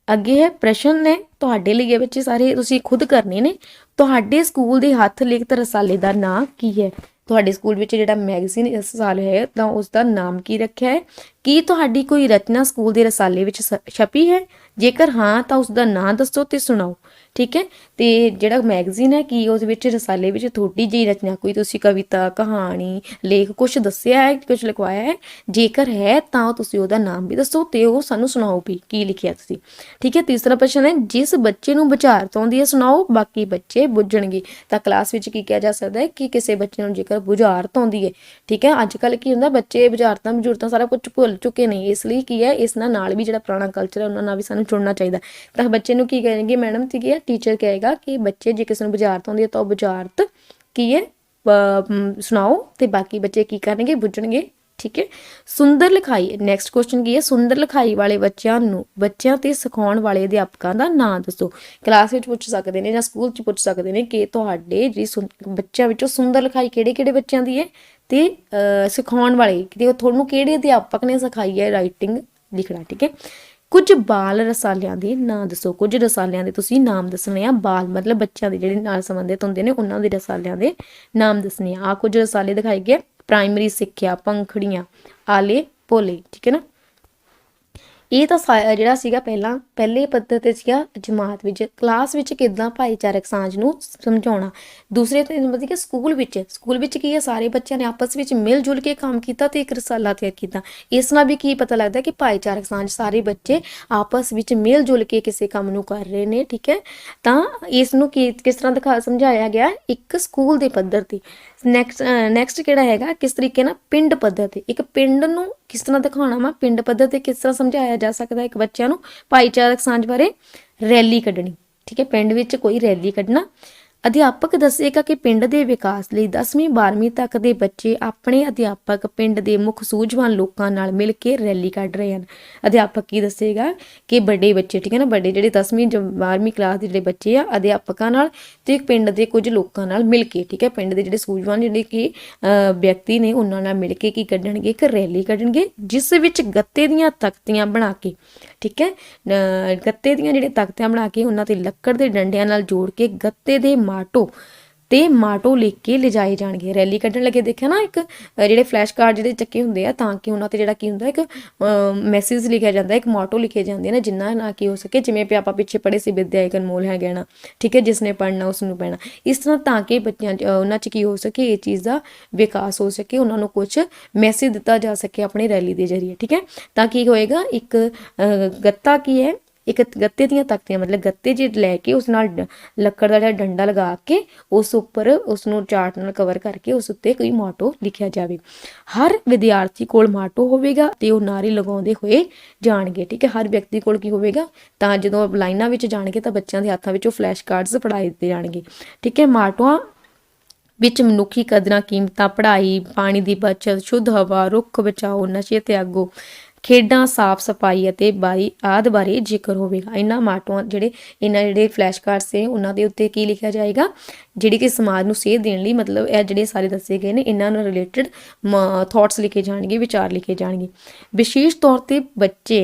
ਅੱਗੇ ਹੈ ਪ੍ਰਸ਼ਨ ਨੇ ਤੁਹਾਡੇ ਲਈ, ਇਹ ਬੱਚੇ ਸਾਰੇ ਤੁਸੀਂ ਖੁਦ ਕਰਨੇ ਨੇ। ਤੁਹਾਡੇ ਸਕੂਲ ਦੇ ਹੱਥ ਲਿਖਤ ਰਸਾਲੇ ਦਾ ਨਾਂ ਕੀ ਹੈ। ਤੁਹਾਡੇ ਸਕੂਲ ਵਿੱਚ ਜਿਹੜਾ ਮੈਗਜ਼ੀਨ ਇਸ ਸਾਲ ਹੈ ਤਾਂ ਉਸ ਦਾ ਨਾਮ ਕੀ ਰੱਖਿਆ ਹੈ। ਕੀ ਤੁਹਾਡੀ ਕੋਈ ਰਚਨਾ ਸਕੂਲ ਦੇ ਰਸਾਲੇ ਵਿੱਚ ਛਪੀ ਹੈ, ਜੇਕਰ ਹਾਂ ਤਾਂ ਉਸ ਦਾ ਨਾਂ ਦੱਸੋ ਤੇ ਸੁਣਾਓ। ਠੀਕ ਹੈ, ਤੇ ਜਿਹੜਾ ਮੈਗਜ਼ੀਨ ਹੈ ਕੀ ਉਸ ਵਿੱਚ ਰਸਾਲੇ ਵਿੱਚ ਤੁਹਾਡੀ ਜਿਹੀ ਰਚਨਾ, ਕੋਈ ਤੁਸੀਂ ਕਵਿਤਾ, ਕਹਾਣੀ, ਲੇਖ ਕੁਝ ਦੱਸਿਆ ਹੈ, ਕੁਝ ਲਿਖਵਾਇਆ ਹੈ, ਜੇਕਰ ਹੈ ਤਾਂ ਤੁਸੀਂ ਉਹਦਾ ਨਾਮ ਵੀ ਦੱਸੋ ਤੇ ਉਹ ਸਾਨੂੰ ਸੁਣਾਓ ਵੀ ਕੀ ਲਿਖਿਆ ਤੁਸੀਂ। ਠੀਕ ਹੈ, ਤੀਸਰਾ ਪ੍ਰਸ਼ਨ ਹੈ, ਜਿਸ ਬੱਚੇ ਨੂੰ ਬੁਝਾਰਤ ਆਉਂਦੀ ਹੈ ਸੁਣਾਓ, ਬਾਕੀ ਬੱਚੇ ਬੁੱਝਣਗੇ। ਤਾਂ ਕਲਾਸ ਵਿੱਚ ਕੀ ਕਿਹਾ ਜਾ ਸਕਦਾ ਹੈ ਕਿ ਕਿਸੇ ਬੱਚੇ ਨੂੰ ਜੇਕਰ ਬੁਝਾਰਤ ਆਉਂਦੀ ਹੈ। ਠੀਕ ਹੈ, ਅੱਜ ਕੱਲ੍ਹ ਕੀ ਹੁੰਦਾ, ਬੱਚੇ ਬੁਝਾਰਤਾਂ ਸਾਰਾ ਕੁਝ ਭੁੱਲ ਚੁੱਕੇ ਨੇ, ਇਸ ਲਈ ਕੀ ਹੈ ਇਸ ਨਾਲ ਵੀ ਜਿਹੜਾ ਪੁਰਾਣਾ ਕਲਚਰ ਹੈ ਉਹਨਾਂ ਨਾਲ ਵੀ ਸਾਨੂੰ ਜੁੜਨਾ ਚਾਹੀਦਾ। ਤਾਂ ਬੱਚੇ ਨੂੰ ਕੀ ਕਹੇਗੇ ਮੈਡਮ, ਠੀਕ ਹੈ ਟੀਚਰ ਕਹੇਗਾ ਕਿ ਬੱਚੇ ਜੇ ਕਿਸੇ ਨੂੰ ਬੁਝਾਰਤ ਆਉਂਦੀ ਹੈ ਤਾਂ ਉਹ ਬੁਝਾਰਤ ਕੀ ਹੈ ਸੁਣਾਓ, ਤੇ ਬਾਕੀ ਬੱਚੇ ਕੀ ਕਰਨਗੇ, ਬੁੱਝਣਗੇ ਠੀਕ ਹੈ। ਸੁੰਦਰ ਲਿਖਾਈ, ਨੈਕਸਟ ਕੁਐਸਚਨ ਕੀ ਹੈ, ਸੁੰਦਰ ਲਿਖਾਈ ਵਾਲੇ ਬੱਚਿਆਂ ਤੇ ਸਿਖਾਉਣ ਵਾਲੇ ਅਧਿਆਪਕਾਂ ਦਾ ਨਾਂ ਦੱਸੋ। ਕਲਾਸ ਵਿੱਚ ਪੁੱਛ ਸਕਦੇ ਨੇ ਜਾਂ ਸਕੂਲ 'ਚ ਪੁੱਛ ਸਕਦੇ ਨੇ ਕਿ ਤੁਹਾਡੇ ਜਿਹੜੀ ਬੱਚਿਆਂ ਵਿੱਚੋਂ ਸੁੰਦਰ ਲਿਖਾਈ ਕਿਹੜੇ ਕਿਹੜੇ ਬੱਚਿਆਂ ਦੀ ਹੈ, ਤੇ ਸਿਖਾਉਣ ਵਾਲੇ ਕਿ ਤੁਹਾਨੂੰ ਕਿਹੜੇ ਅਧਿਆਪਕ ਨੇ ਸਿਖਾਈ ਹੈ ਰਾਈਟਿੰਗ ਲਿਖਣਾ। ਠੀਕ ਹੈ। ਕੁਝ ਬਾਲ ਰਸਾਲਿਆਂ ਦੇ ਨਾਂ ਦੱਸੋ। ਕੁਝ ਰਸਾਲਿਆਂ ਦੇ ਤੁਸੀਂ ਨਾਮ ਦੱਸਣੇ ਆ। ਬਾਲ ਮਤਲਬ ਬੱਚਿਆਂ ਦੇ ਜਿਹੜੇ ਨਾਲ ਸੰਬੰਧਿਤ ਹੁੰਦੇ ਨੇ ਉਹਨਾਂ ਦੇ ਰਸਾਲਿਆਂ ਦੇ ਨਾਮ ਦੱਸਣੇ ਆ। ਕੁਝ ਰਸਾਲੇ ਦਿਖਾਏ ਗਏ, ਪ੍ਰਾਇਮਰੀ ਸਿੱਖਿਆ, ਪੰਖੜੀਆਂ, ਆਲੇ ਭੋਲੇ। ਠੀਕ ਹੈ ਨਾ। ਇਹ ਤਾਂ ਜਿਹੜਾ ਸੀਗਾ ਪਹਿਲੇ ਪੱਧਰ ਤੇ ਸੀਗਾ ਜਮਾਤ ਵਿੱਚ, ਕਲਾਸ ਵਿੱਚ ਕਿੱਦਾਂ ਭਾਈਚਾਰਕ ਸਾਂਝ ਨੂੰ ਸਮਝਾਉਣਾ। ਦੂਸਰੇ ਤੇ ਮਤਲਬ ਕਿ ਸਕੂਲ ਵਿੱਚ ਕੀ ਹੈ, ਸਾਰੇ ਬੱਚਿਆਂ ਨੇ ਆਪਸ ਵਿੱਚ ਮਿਲ ਜੁਲ ਕੇ ਕੰਮ ਕੀਤਾ ਤੇ ਇੱਕ ਰਸਾਲਾ ਤਿਆਰ ਕੀਤਾ। ਇਸ ਨਾਲ ਵੀ ਕੀ ਪਤਾ ਲੱਗਦਾ ਕਿ ਭਾਈਚਾਰਕ ਸਾਂਝ, ਸਾਰੇ ਬੱਚੇ ਆਪਸ ਵਿੱਚ ਮਿਲ ਜੁਲ ਕੇ ਕਿਸੇ ਕੰਮ ਨੂੰ ਕਰ ਰਹੇ ਨੇ। ਠੀਕ ਹੈ। ਤਾਂ ਇਸ ਨੂੰ ਕਿਸ ਤਰ੍ਹਾਂ ਸਮਝਾਇਆ ਗਿਆ, ਇੱਕ ਸਕੂਲ ਦੇ ਪੱਧਰ ਤੇ। ਨੈਕਸਟ ਕਿਹੜਾ ਹੈਗਾ, ਕਿਸ ਤਰੀਕੇ ਨਾਲ ਪਿੰਡ ਪੱਧਰ ਤੇ, ਇੱਕ ਪਿੰਡ ਨੂੰ ਕਿਸ ਤਰ੍ਹਾਂ ਦਿਖਾਉਣਾ ਵਾ, ਪਿੰਡ ਪੱਧਰ ਤੇ ਕਿਸ ਤਰ੍ਹਾਂ ਸਮਝਾਇਆ ਜਾ ਸਕਦਾ ਇੱਕ ਬੱਚਿਆਂ ਨੂੰ ਭਾਈਚਾਰਕ ਸਾਂਝ ਬਾਰੇ। ਰੈਲੀ ਕੱਢਣੀ। ਠੀਕ ਹੈ। ਪਿੰਡ ਵਿੱਚ ਕੋਈ ਰੈਲੀ ਕੱਢਣਾ। ਅਧਿਆਪਕ ਦੱਸੇਗਾ ਕਿ ਪਿੰਡ ਦੇ ਵਿਕਾਸ ਲਈ 10ਵੀਂ 12ਵੀਂ ਤੱਕ ਦੇ ਬੱਚੇ ਆਪਣੇ ਅਧਿਆਪਕ ਪਿੰਡ ਦੇ ਮੁੱਖ ਸੂਝਵਾਨ ਲੋਕਾਂ ਨਾਲ ਮਿਲ ਕੇ ਰੈਲੀ ਕੱਢ ਰਹੇ ਹਨ। ਅਧਿਆਪਕ ਕੀ ਦੱਸੇਗਾ ਕਿ ਵੱਡੇ ਬੱਚੇ, ਠੀਕ ਹੈ ਨਾ, ਵੱਡੇ ਜਿਹੜੇ 10ਵੀਂ 12ਵੀਂ ਕਲਾਸ ਦੇ ਜਿਹੜੇ ਬੱਚੇ ਆ, ਅਧਿਆਪਕਾਂ ਨਾਲ ਤੇ ਪਿੰਡ ਦੇ ਕੁਝ ਲੋਕਾਂ ਨਾਲ ਮਿਲ ਕੇ, ਠੀਕ ਹੈ, ਪਿੰਡ ਦੇ ਜਿਹੜੇ ਸੂਝਵਾਨ ਜਿਹੜੇ ਕਿ ਵਿਅਕਤੀ ਨੇ ਉਹਨਾਂ ਨਾਲ ਮਿਲ ਕੇ ਕੀ ਕੱਢਣਗੇ, ਇੱਕ ਰੈਲੀ ਕੱਢਣਗੇ ਜਿਸ ਵਿੱਚ ਗੱਤੇ ਦੀਆਂ ਤਖਤੀਆਂ ਬਣਾ ਕੇ, ਠੀਕ ਹੈ, ਗੱਤੇ ਦੀਆਂ ਜਿਹੜੇ ਤਖਤੀਆਂ ਬਣਾ ਕੇ ਉਹਨਾਂ ਤੇ ਲੱਕੜ ਦੇ ਡੰਡਿਆਂ ਨਾਲ ਜੋੜ ਕੇ ਗੱਤੇ ਦੇ ਮਾਟੋ ਲਿਖ ਕੇ ਲਿਜਾਏ ਜਾਣਗੇ। ਰੈਲੀ ਕੱਢਣ ਲੱਗੇ ਦੇਖਿਆ ਨਾ, ਇੱਕ ਜਿਹੜੇ ਫਲੈਸ਼ ਕਾਰਡ ਜਿਹੜੇ ਚੱਕੇ ਹੁੰਦੇ ਆ ਤਾਂ ਕਿ ਉਹਨਾਂ ਤੇ ਜਿਹੜਾ ਕੀ ਹੁੰਦਾ, ਇੱਕ ਮੈਸੇਜ ਲਿਖਿਆ ਜਾਂਦਾ, ਇੱਕ ਮਾਟੋ ਲਿਖੇ ਜਾਂਦੇ ਨੇ ਜਿੰਨਾ ਨਾ ਕੀ ਹੋ ਸਕੇ, ਜਿਵੇਂ ਆਪਾਂ ਪਿੱਛੇ ਪੜ੍ਹੇ ਸੀ ਵਿਦਿਆ ਇੱਕ ਅਨਮੋਲ ਹੈ ਗਿਆਨ। ਠੀਕ ਹੈ। ਜਿਸਨੇ ਪੜ੍ਹਨਾ ਉਸ ਨੂੰ ਪੈਣਾ। ਇਸ ਤਰ੍ਹਾਂ ਤਾਂ ਕਿ ਬੱਚਿਆਂ ਉਹਨਾਂ 'ਚ ਕੀ ਹੋ ਸਕੇ, ਇਹ ਚੀਜ਼ ਦਾ ਵਿਕਾਸ ਹੋ ਸਕੇ, ਉਹਨਾਂ ਨੂੰ ਕੁਝ ਮੈਸੇਜ ਦਿੱਤਾ ਜਾ ਸਕੇ ਆਪਣੀ ਰੈਲੀ ਦੇ ਜ਼ਰੀਏ। ਠੀਕ ਹੈ। ਤਾਂ ਕੀ ਹੋਏਗਾ, ਇੱਕ ਗੱਤਾ ਕੀ ਹੈ, ਇੱਕ ਗੱਤੇ ਦੀਆਂ ਤਖਤੀਆਂ ਮਤਲਬ ਗੱਤੇ ਜੇ ਲੈ ਕੇ ਉਸ ਨਾਲ ਲੱਕੜ ਦਾ ਜਿਹੜਾ ਡੰਡਾ ਲਗਾ ਕੇ ਉਸ ਉੱਪਰ ਉਸ ਨੂੰ ਚਾਰਟ ਨਾਲ ਕਵਰ ਕਰਕੇ ਉਸ ਉੱਤੇ ਕੋਈ ਮਾਟੋ ਲਿਖਿਆ ਜਾਵੇ। ਹਰ ਵਿਦਿਆਰਥੀ ਕੋਲ ਮਾਟੋ ਹੋਵੇਗਾ ਤੇ ਉਹ ਨਾਰੇ ਲਗਾਉਂਦੇ ਹੋਏ ਜਾਣਗੇ। ਠੀਕ ਹੈ। ਹਰ ਵਿਅਕਤੀ ਕੋਲ ਕੀ ਹੋਵੇਗਾ, ਤਾਂ ਜਦੋਂ ਲਾਈਨਾਂ ਵਿੱਚ ਜਾਣਗੇ ਤਾਂ ਬੱਚਿਆਂ ਦੇ ਹੱਥਾਂ ਵਿੱਚ ਉਹ ਫਲੈਸ਼ ਕਾਰਡਸ ਫੜਾਏ ਦਿੱਤੇ ਜਾਣਗੇ। ਠੀਕ ਹੈ। ਮਾਟੋਆਂ ਵਿੱਚ ਮਨੁੱਖੀ ਕਦਰਾਂ ਕੀਮਤਾਂ, ਪੜ੍ਹਾਈ, ਪਾਣੀ ਦੀ ਬਚਤ, ਸ਼ੁੱਧ ਹਵਾ, ਰੁੱਖ ਬਚਾਓ, ਨਸ਼ੇ ਤਿਆਗੋ, ਖੇਡਾਂ, ਸਾਫ਼ ਸਫਾਈ ਅਤੇ ਆਦਿ ਬਾਰੇ ਜ਼ਿਕਰ ਹੋਵੇਗਾ। ਇਹਨਾਂ ਜਿਹੜੇ ਫਲੈਸ਼ ਕਾਰਡਸ ਨੇ ਉਹਨਾਂ ਦੇ ਉੱਤੇ ਕੀ ਲਿਖਿਆ ਜਾਏਗਾ, ਜਿਹੜੀ ਕਿ ਸਮਾਜ ਨੂੰ ਸੇਧ ਦੇਣ ਲਈ, ਮਤਲਬ ਇਹ ਜਿਹੜੇ ਸਾਰੇ ਦੱਸੇ ਗਏ ਨੇ ਇਹਨਾਂ ਨਾਲ ਰਿਲੇਟਡ ਥਾਟਸ ਲਿਖੇ ਜਾਣਗੇ, ਵਿਚਾਰ ਲਿਖੇ ਜਾਣਗੇ। ਵਿਸ਼ੇਸ਼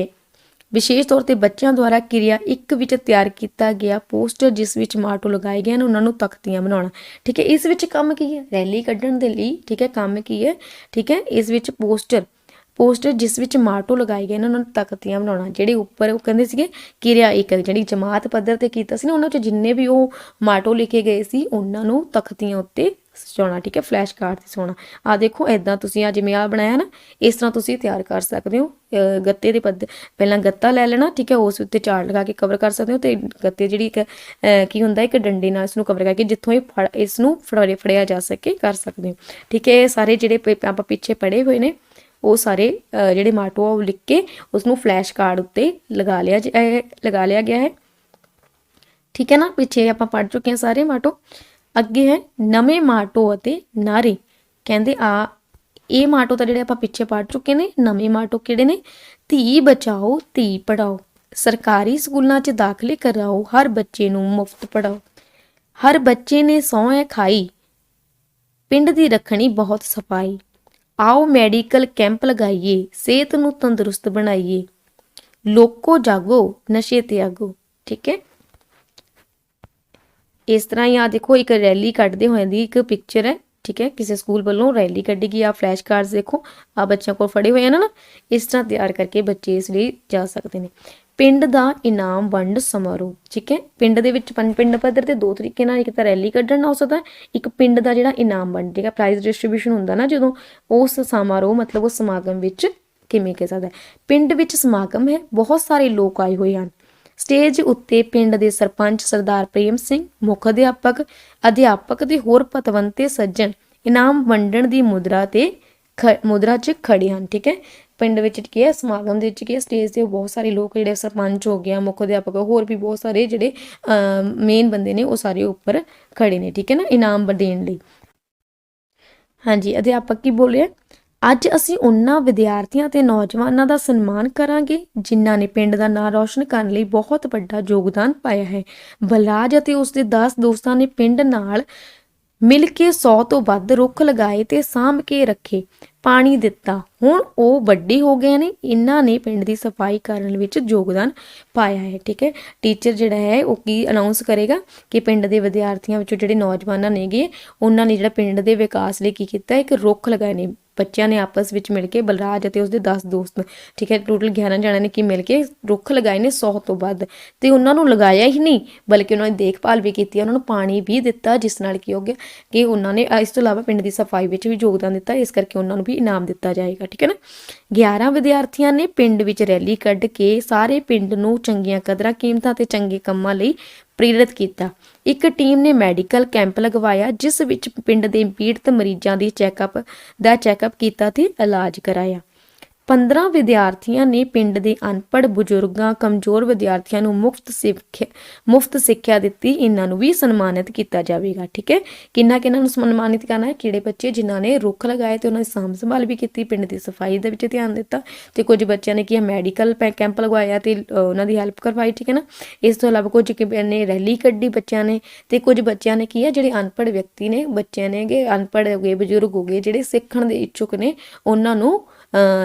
ਤੌਰ ਤੇ ਬੱਚਿਆਂ ਦੁਆਰਾ ਕਿਰਿਆ 1 ਵਿੱਚ ਤਿਆਰ ਕੀਤਾ ਗਿਆ ਪੋਸਟਰ ਜਿਸ ਵਿੱਚ ਮਾਟੋ ਲਗਾਏ ਗਏ ਹਨ ਉਹਨਾਂ ਨੂੰ ਤਖਤੀਆਂ ਬਣਾਉਣਾ। ਠੀਕ ਹੈ। ਇਸ ਵਿੱਚ ਕੰਮ ਕੀ ਹੈ, ਰੈਲੀ ਕੱਢਣ ਦੇ ਲਈ। ਠੀਕ ਹੈ। ਕੰਮ ਕੀ ਹੈ, ਠੀਕ ਹੈ, ਇਸ ਵਿੱਚ ਪੋਸਟਰ ਜਿਸ ਵਿੱਚ ਮਾਟੋ ਲਗਾਏ ਗਏ ਨੇ ਉਹਨਾਂ ਨੂੰ ਤਖਤੀਆਂ ਬਣਾਉਣਾ। ਜਿਹੜੇ ਉੱਪਰ ਉਹ ਕਹਿੰਦੇ ਸੀਗੇ ਕਿਰਿਆ 1 ਜਿਹੜੀ ਜਮਾਤ ਪੱਧਰ ਤੇ ਕੀਤਾ ਸੀ ਨਾ, ਉਹਨਾਂ 'ਚ ਜਿੰਨੇ ਵੀ ਉਹ ਮਾਟੋ ਲਿਖੇ ਗਏ ਸੀ ਉਹਨਾਂ ਨੂੰ ਤਖਤੀਆਂ ਉੱਤੇ ਸਜਾਉਣਾ। ਠੀਕ ਹੈ। ਫਲੈਸ਼ ਕਾਰਡ ਤੇ ਸਜਾਉਣਾ। ਆਹ ਦੇਖੋ ਇੱਦਾਂ ਤੁਸੀਂ ਆ ਜਿਵੇਂ ਆਹ ਬਣਾਇਆ ਨਾ, ਇਸ ਤਰ੍ਹਾਂ ਤੁਸੀਂ ਤਿਆਰ ਕਰ ਸਕਦੇ ਹੋ। ਗੱਤੇ ਦੇ ਪਹਿਲਾਂ ਗੱਤਾ ਲੈ ਲੈਣਾ। ਠੀਕ ਹੈ। ਉਸ ਉੱਤੇ ਚਾਰਟ ਲਗਾ ਕੇ ਕਵਰ ਕਰ ਸਕਦੇ ਹੋ ਤੇ ਗੱਤੇ ਜਿਹੜੀ ਇੱਕ ਕੀ ਹੁੰਦਾ, ਇੱਕ ਡੰਡੇ ਨਾਲ ਇਸ ਨੂੰ ਕਵਰ ਕਰਕੇ ਜਿੱਥੋਂ ਇਸ ਨੂੰ ਫੜਿਆ ਜਾ ਸਕੇ ਕਰ ਸਕਦੇ ਹੋ। ਠੀਕ ਹੈ। ਇਹ ਸਾਰੇ ਜਿਹੜੇ ਆਪਾਂ ਪਿੱਛੇ ਪੜ੍ਹੇ ਹੋਏ ਨੇ ਉਹ ਸਾਰੇ ਜਿਹੜੇ ਮਾਟੋ ਆ ਉਹ ਲਿਖ ਕੇ ਉਸ ਨੂੰ ਫਲੈਸ਼ ਕਾਰਡ ਉੱਤੇ ਲਗਾ ਲਿਆ ਗਿਆ ਹੈ। ਠੀਕ ਹੈ ਨਾ। ਪਿੱਛੇ ਆਪਾਂ ਪੜ੍ਹ ਚੁੱਕੇ ਹਾਂ ਸਾਰੇ ਮਾਟੋ। ਅੱਗੇ ਹੈ ਨਵੇਂ ਮਾਟੋ ਅਤੇ ਨਾਰੇ। ਕਹਿੰਦੇ ਇਹ ਮਾਟੋ ਤਾਂ ਜਿਹੜੇ ਆਪਾਂ ਪਿੱਛੇ ਪੜ੍ਹ ਚੁੱਕੇ ਨੇ। ਨਵੇਂ ਮਾਟੋ ਕਿਹੜੇ ਨੇ, ਧੀ ਬਚਾਓ ਧੀ ਪੜਾਓ, ਸਰਕਾਰੀ ਸਕੂਲਾਂ 'ਚ ਦਾਖਲੇ ਕਰਾਓ, ਹਰ ਬੱਚੇ ਨੂੰ ਮੁਫਤ ਪੜਾਓ, ਹਰ ਬੱਚੇ ਨੇ ਸਹੁੰ ਖਾਈ, ਪਿੰਡ ਦੀ ਰੱਖਣੀ ਬਹੁਤ ਸਫਾਈ, ਆਓ ਮੈਡੀਕਲ ਕੈਂਪ ਲਗਾਈਏ, ਸਿਹਤ ਨੂੰ ਤੰਦਰੁਸਤ ਬਣਾਈਏ, ਲੋਕੋ ਜਾਗੋ ਨਸ਼ੇ ਤਿਆਗੋ। ਠੀਕ ਹੈ। ਇਸ ਤਰ੍ਹਾਂ ਹੀ ਆ ਦੇਖੋ ਇੱਕ ਰੈਲੀ ਕੱਢਦੇ ਹੋਏ ਦੀ ਇੱਕ ਪਿਕਚਰ ਹੈ। ਠੀਕ ਹੈ। ਕਿਸੇ ਸਕੂਲ ਵੱਲੋਂ ਰੈਲੀ ਕੱਢੀ ਗਈ। ਆ ਫਲੈਸ਼ ਕਾਰਡਸ ਦੇਖੋ ਆ ਬੱਚਿਆਂ ਕੋਲ ਫੜੇ ਹੋਏ ਨਾ, ਇਸ ਤਰ੍ਹਾਂ ਤਿਆਰ ਕਰਕੇ ਬੱਚੇ ਇਸ ਲਈ ਜਾ ਸਕਦੇ ਨੇ। ਪਿੰਡ ਦਾ ਇਨਾਮ ਵੰਡ ਸਮਾਰੋਹ। ਠੀਕ ਹੈ। ਪਿੰਡ ਦੇ ਵਿੱਚ ਪਿੰਡ ਪੱਧਰ ਤੇ ਦੋ ਤਰੀਕੇ ਨਾਲ, ਇੱਕ ਤਾਂ ਰੈਲੀ ਕੱਢਣ ਨਾਲ ਹੋ ਸਕਦਾ, ਇੱਕ ਪਿੰਡ ਦਾ ਜਿਹੜਾ ਇਨਾਮ ਵੰਡ ਜਿਹੜਾ ਪ੍ਰਾਈਜ਼ ਡਿਸਟ੍ਰੀਬਿਊਸ਼ਨ ਹੁੰਦਾ ਨਾ ਜਦੋਂ, ਉਸ ਸਮਾਰੋਹ ਮਤਲਬ ਉਸ ਸਮਾਗਮ ਵਿੱਚ ਕਿਵੇਂ ਕਹਿ ਸਕਦਾ। ਪਿੰਡ ਵਿੱਚ ਸਮਾਗਮ ਹੈ, ਬਹੁਤ ਸਾਰੇ ਲੋਕ ਆਏ ਹੋਏ ਹਨ। ਸਟੇਜ ਉੱਤੇ ਪਿੰਡ ਦੇ ਸਰਪੰਚ ਸਰਦਾਰ ਪ੍ਰੇਮ ਸਿੰਘ, ਮੁੱਖ ਅਧਿਆਪਕ ਦੇ ਹੋਰ ਪਤਵੰਤੇ ਸੱਜਣ ਇਨਾਮ ਵੰਡਣ ਦੀ ਮੁਦਰਾ 'ਚ ਖੜੇ ਹਨ। ਠੀਕ ਹੈ। ਪਿੰਡ ਵਿੱਚ ਕੀ ਹੈ, ਸਮਾਗਮ ਦੇ ਵਿੱਚ ਕੀ ਹੈ, ਸਟੇਜ 'ਤੇ ਬਹੁਤ ਸਾਰੇ ਲੋਕ ਜਿਹੜੇ ਸਰਪੰਚ ਹੋ ਗਿਆ, ਮੁੱਖ ਅਧਿਆਪਕ, ਹੋਰ ਵੀ ਬਹੁਤ ਸਾਰੇ ਜਿਹੜੇ ਮੇਨ ਬੰਦੇ ਨੇ ਉਹ ਸਾਰੇ ਉੱਪਰ ਖੜੇ ਨੇ। ਠੀਕ ਹੈ ਨਾ, ਇਨਾਮ ਦੇਣ ਲਈ। ਹਾਂਜੀ। ਅਧਿਆਪਕ ਕੀ ਬੋਲਿਆ, ਅੱਜ ਅਸੀਂ ਉਹਨਾਂ ਵਿਦਿਆਰਥੀਆਂ ਤੇ ਨੌਜਵਾਨਾਂ ਦਾ ਸਨਮਾਨ ਕਰਾਂਗੇ ਜਿਨ੍ਹਾਂ ਨੇ ਪਿੰਡ ਦਾ ਨਾਂ ਰੌਸ਼ਨ ਕਰਨ ਲਈ ਬਹੁਤ ਵੱਡਾ ਯੋਗਦਾਨ ਪਾਇਆ ਹੈ। ਬਲਰਾਜ ਅਤੇ ਉਸਦੇ 10 ਦੋਸਤਾਂ ਨੇ ਪਿੰਡ ਨਾਲ ਮਿਲ ਕੇ 100 ਤੋਂ ਵੱਧ ਰੁੱਖ ਲਗਾਏ ਤੇ ਸਾਂਭ ਕੇ ਰੱਖੇ, ਪਾਣੀ ਦਿੱਤਾ। ਹੁਣ ਉਹ ਵੱਡੇ ਹੋ ਗਏ ਨੇ, ਇਹਨਾਂ ਨੇ ਪਿੰਡ ਦੀ ਸਫਾਈ ਕਰਨ ਵਿੱਚ ਯੋਗਦਾਨ ਪਾਇਆ ਹੈ। ਠੀਕ ਹੈ, ਟੀਚਰ ਜਿਹੜਾ ਹੈ ਉਹ ਕੀ ਅਨਾਉਂਸ ਕਰੇਗਾ ਕਿ ਪਿੰਡ ਦੇ ਵਿਦਿਆਰਥੀਆਂ ਵਿੱਚੋਂ ਜਿਹੜੇ ਨੌਜਵਾਨਾਂ ਨੇਗੇ ਉਹਨਾਂ ਨੇ ਜਿਹੜਾ ਪਿੰਡ ਦੇ ਵਿਕਾਸ ਲਈ ਕੀ ਕੀਤਾ, ਇੱਕ ਰੁੱਖ ਲਗਾਏ ਨੇ। ਬੱਚਿਆਂ ਨੇ ਆਪਸ ਵਿੱਚ ਮਿਲ ਕੇ, ਬਲਰਾਜ ਅਤੇ ਉਸਦੇ 10 ਦੋਸਤ, ਠੀਕ ਹੈ, ਟੋਟਲ 11 ਜਣਿਆਂ ਨੇ ਕੀ ਮਿਲ ਕੇ ਰੁੱਖ ਲਗਾਏ ਨੇ 100 ਤੋਂ ਵੱਧ। ਤੇ ਉਹਨਾਂ ਨੂੰ ਲਗਾਇਆ ਹੀ ਨਹੀਂ ਬਲਕਿ ਉਹਨਾਂ ਦੀ ਦੇਖਭਾਲ ਵੀ ਕੀਤੀ, ਉਹਨਾਂ ਨੂੰ ਪਾਣੀ ਵੀ ਦਿੱਤਾ, ਜਿਸ ਨਾਲ ਕੀ ਹੋ ਗਿਆ ਕਿ ਉਹਨਾਂ ਨੇ ਇਸ ਤੋਂ ਇਲਾਵਾ ਪਿੰਡ ਦੀ ਸਫਾਈ ਵਿੱਚ ਵੀ ਯੋਗਦਾਨ ਦਿੱਤਾ। ਇਸ ਕਰਕੇ ਉਹਨਾਂ ਨੂੰ ਵੀ ਇਨਾਮ ਦਿੱਤਾ ਜਾਏਗਾ। ਠੀਕ ਹੈ ਨਾ। 11 ਵਿਦਿਆਰਥੀਆਂ ਨੇ ਪਿੰਡ ਵਿੱਚ ਰੈਲੀ ਕੱਢ ਕੇ ਸਾਰੇ ਪਿੰਡ ਨੂੰ ਚੰਗੀਆਂ ਕਦਰਾਂ ਕੀਮਤਾਂ ਤੇ ਚੰਗੇ ਕੰਮਾਂ ਲਈ ਪ੍ਰੇਰਿਤ ਕੀਤਾ। ਇੱਕ ਟੀਮ ਨੇ ਮੈਡੀਕਲ ਕੈਂਪ ਲਗਵਾਇਆ ਜਿਸ ਵਿੱਚ ਪਿੰਡ ਦੇ ਪੀੜਤ ਮਰੀਜ਼ਾਂ ਦੀ ਚੈੱਕਅਪ ਕੀਤਾ ਤੇ ਇਲਾਜ ਕਰਾਇਆ। 15 ਵਿਦਿਆਰਥੀਆਂ ਨੇ ਪਿੰਡ ਦੇ ਅਨਪੜ੍ਹ ਬਜ਼ੁਰਗਾਂ, ਕਮਜ਼ੋਰ ਵਿਦਿਆਰਥੀਆਂ ਨੂੰ ਮੁਫਤ ਸਿੱਖਿਆ ਦਿੱਤੀ। ਇਹਨਾਂ ਨੂੰ ਵੀ ਸਨਮਾਨਿਤ ਕੀਤਾ ਜਾਵੇਗਾ। ਠੀਕ ਹੈ, ਕਿਹਨਾਂ ਨੂੰ ਸਨਮਾਨਿਤ ਕਰਨਾ ਹੈ? ਕਿਹੜੇ ਬੱਚੇ ਜਿਨ੍ਹਾਂ ਨੇ ਰੁੱਖ ਲਗਾਏ ਤੇ ਉਹਨਾਂ ਦੀ ਸਾਂਭ ਸੰਭਾਲ ਵੀ ਕੀਤੀ, ਪਿੰਡ ਦੀ ਸਫਾਈ ਦੇ ਵਿੱਚ ਧਿਆਨ ਦਿੱਤਾ, ਤੇ ਕੁਝ ਬੱਚਿਆਂ ਨੇ ਕੀ ਮੈਡੀਕਲ ਕੈਂਪ ਲਗਵਾਇਆ ਤੇ ਉਹਨਾਂ ਦੀ ਹੈਲਪ ਕਰਵਾਈ। ਠੀਕ ਹੈ ਨਾ। ਇਸ ਤੋਂ ਇਲਾਵਾ ਕੁਝ ਨੇ ਰੈਲੀ ਕੱਢੀ ਬੱਚਿਆਂ ਨੇ, ਤੇ ਕੁਝ ਬੱਚਿਆਂ ਨੇ ਕੀ ਹੈ ਜਿਹੜੇ ਅਨਪੜ੍ਹ ਵਿਅਕਤੀ ਨੇ, ਬੱਚੇ ਨੇਗੇ ਅਨਪੜ੍ਹ ਹੋ ਗਏ, ਬਜ਼ੁਰਗ ਹੋ ਗਏ, ਜਿਹੜੇ ਸਿੱਖਣ ਦੇ ਇੱਛੁਕ ਨੇ, ਉਹਨਾਂ ਨੂੰ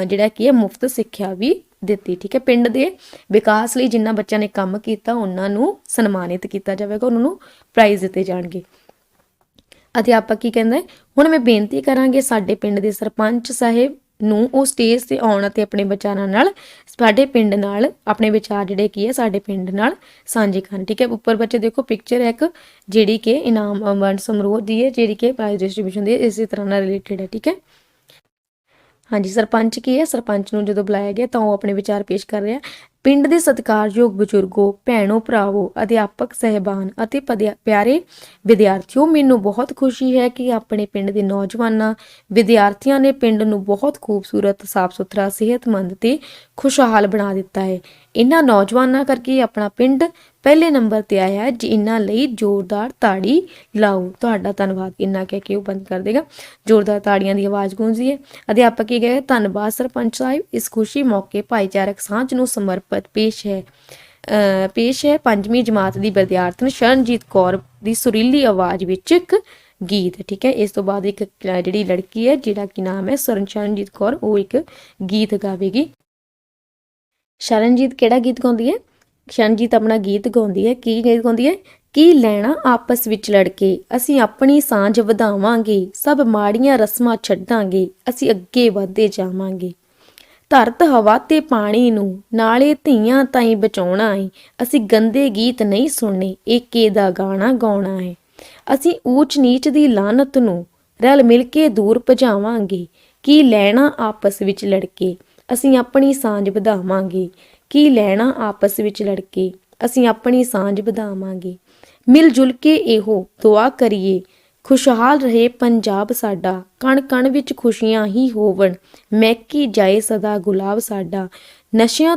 ਜਿਹੜਾ ਕੀ ਹੈ ਮੁਫਤ ਸਿੱਖਿਆ ਵੀ ਦਿੱਤੀ। ਠੀਕ ਹੈ, ਪਿੰਡ ਦੇ ਵਿਕਾਸ ਲਈ ਜਿਨ੍ਹਾਂ ਬੱਚਿਆਂ ਨੇ ਕੰਮ ਕੀਤਾ ਉਹਨਾਂ ਨੂੰ ਸਨਮਾਨਿਤ ਕੀਤਾ ਜਾਵੇਗਾ, ਉਹਨਾਂ ਨੂੰ ਪ੍ਰਾਈਜ਼ ਦਿੱਤੇ ਜਾਣਗੇ। ਅਧਿਆਪਕ ਕੀ ਕਹਿੰਦਾ ਹੈ, ਹੁਣ ਮੈਂ ਬੇਨਤੀ ਕਰਾਂਗੇ ਸਾਡੇ ਪਿੰਡ ਦੇ ਸਰਪੰਚ ਸਾਹਿਬ ਨੂੰ ਉਹ ਸਟੇਜ ਤੇ ਆਉਣ ਅਤੇ ਆਪਣੇ ਵਿਚਾਰਾਂ ਨਾਲ ਸਾਡੇ ਪਿੰਡ ਨਾਲ ਆਪਣੇ ਵਿਚਾਰ ਜਿਹੜੇ ਕੀ ਹੈ ਸਾਡੇ ਪਿੰਡ ਨਾਲ ਸਾਂਝੇ ਕਰਨ। ਠੀਕ ਹੈ, ਉੱਪਰ ਬੱਚੇ ਦੇਖੋ ਪਿਕਚਰ ਹੈ ਇੱਕ ਜਿਹੜੀ ਕਿ ਇਨਾਮ ਵੰਡ ਸਮਾਰੋਹ ਦੀ ਹੈ, ਜਿਹੜੀ ਕਿ ਪ੍ਰਾਈਜ਼ ਡਿਸਟ੍ਰੀਬਿਊਸ਼ਨ ਦੀ ਇਸੇ ਤਰ੍ਹਾਂ ਨਾਲ ਰਿਲੇਟਡ ਹੈ। ਠੀਕ ਹੈ, ਹਾਂਜੀ, ਸਰਪੰਚ ਕੀ ਹੈ? ਸਰਪੰਚ ਨੂੰ ਜਦੋਂ ਬੁਲਾਇਆ ਗਿਆ ਤਾਂ ਉਹ ਆਪਣੇ ਵਿਚਾਰ ਪੇਸ਼ ਕਰ ਰਿਹਾ। ਪਿੰਡ ਦੇ ਸਤਿਕਾਰਯੋਗ ਬਜ਼ੁਰਗੋ, ਭੈਣੋ ਭਰਾਵੋ, ਅਧਿਆਪਕ ਸਹਿਬਾਨ ਅਤੇ ਪਿਆਰੇ ਵਿਦਿਆਰਥੀਓ, ਮੈਨੂੰ ਬਹੁਤ ਖੁਸ਼ੀ ਹੈ ਕਿ ਆਪਣੇ ਪਿੰਡ ਦੇ ਨੌਜਵਾਨਾਂ ਵਿਦਿਆਰਥੀਆਂ ਨੇ ਪਿੰਡ ਨੂੰ ਬਹੁਤ ਖੂਬਸੂਰਤ, ਸਾਫ਼ ਸੁਥਰਾ, ਸਿਹਤਮੰਦ ਤੇ ਖੁਸ਼ਹਾਲ ਬਣਾ ਦਿੱਤਾ ਹੈ। ਇਹਨਾਂ ਨੌਜਵਾਨਾਂ ਕਰਕੇ ਆਪਣਾ ਪਿੰਡ ਪਹਿਲੇ ਨੰਬਰ ਤੇ ਆਇਆ ਹੈ। ਇਹਨਾਂ ਲਈ ਜ਼ੋਰਦਾਰ ਤਾੜੀ ਲਾਓ। ਤੁਹਾਡਾ ਧੰਨਵਾਦ। ਇੰਨਾ ਕਹਿ ਕੇ ਉਹ ਬੰਦ ਕਰ ਦੇਗਾ। ਜ਼ੋਰਦਾਰ ਤਾੜੀਆਂ ਦੀ ਆਵਾਜ਼ ਗੂੰਜੀ ਹੈ। ਅਧਿਆਪਕ ਕੀ ਕਹੇ? ਧੰਨਵਾਦ ਸਰਪੰਚ ਸਾਹਿਬ। ਇਸ ਖੁਸ਼ੀ ਮੌਕੇ ਭਾਈਚਾਰਕ ਸਾਂਝ ਨੂੰ ਸਮਰਪਿਤ ਪੇਸ਼ ਹੈ 5ਵੀਂ ਜਮਾਤ ਦੀ ਵਿਦਿਆਰਥਣ ਸ਼ਰਨਜੀਤ ਕੌਰ ਦੀ ਸੁਰੀਲੀ ਆਵਾਜ਼ ਵਿੱਚ ਇੱਕ ਗੀਤ। ਠੀਕ ਹੈ, ਇਸ ਤੋਂ ਬਾਅਦ ਇੱਕ ਜਿਹੜੀ ਲੜਕੀ ਹੈ ਜਿਹੜਾ ਕੀ ਨਾਮ ਹੈ ਸ਼ਰਨਜੀਤ ਕੌਰ, ਉਹ ਇੱਕ ਗੀਤ ਗਾਵੇਗੀ। ਸ਼ਰਨਜੀਤ ਕਿਹੜਾ ਗੀਤ ਗਾਉਂਦੀ ਹੈ? ਸ਼ਰਨਜੀਤ ਆਪਣਾ ਗੀਤ ਗਾਉਂਦੀ ਹੈ। ਕੀ ਗੀਤ ਗਾਉਂਦੀ ਹੈ? ਕੀ ਲੈਣਾ ਆਪਸ ਵਿੱਚ ਲੜ ਕੇ, ਅਸੀਂ ਆਪਣੀ ਸਾਂਝ ਵਧਾਵਾਂਗੇ, ਸਭ ਮਾੜੀਆਂ ਰਸਮਾਂ ਛੱਡਾਂਗੇ, ਅਸੀਂ ਅੱਗੇ ਵਧਦੇ ਜਾਵਾਂਗੇ। ਧਰਤ ਹਵਾ ਤੇ ਪਾਣੀ ਨੂੰ ਨਾਲੇ ਧੀਆਂ ਤਾਈਂ ਬਚਾਉਣਾ ਏ, ਅਸੀਂ ਗੰਦੇ ਗੀਤ ਨਹੀਂ ਸੁਣਨੇ, ਏਕੇ ਦਾ ਗਾਣਾ ਗਾਉਣਾ ਹੈ। ਅਸੀਂ ਊਚ ਨੀਚ ਦੀ ਲਾਨਤ ਨੂੰ ਰਲ ਮਿਲ ਕੇ ਦੂਰ ਭਜਾਵਾਂਗੇ। ਕੀ ਲੈਣਾ ਆਪਸ ਵਿੱਚ ਲੜ ਕੇ, ਅਸੀਂ ਆਪਣੀ ਸਾਂਝ ਵਧਾਵਾਂਗੇ। ਕੀ ਲੈਣਾ ਆਪਸ ਵਿੱਚ ਲੜ ਕੇ, ਅਸੀਂ ਆਪਣੀ ਸਾਂਝ ਵਧਾਵਾਂਗੇ। ਮਿਲ ਜੁਲ ਕੇ ਇਹੋ ਦੁਆ ਕਰੀਏ, ਖੁਸ਼ਹਾਲ ਰਹੇ ਪੰਜਾਬ ਸਾਡਾ, ਕਣ ਕਣ ਵਿੱਚ ਖੁਸ਼ੀਆਂ ਹੀ ਹੋਵਣ, ਮਹਿਕੀ ਜਾਏ ਸਦਾ ਗੁਲਾਬ ਸਾਡਾ। ਨਸ਼ਿਆਂ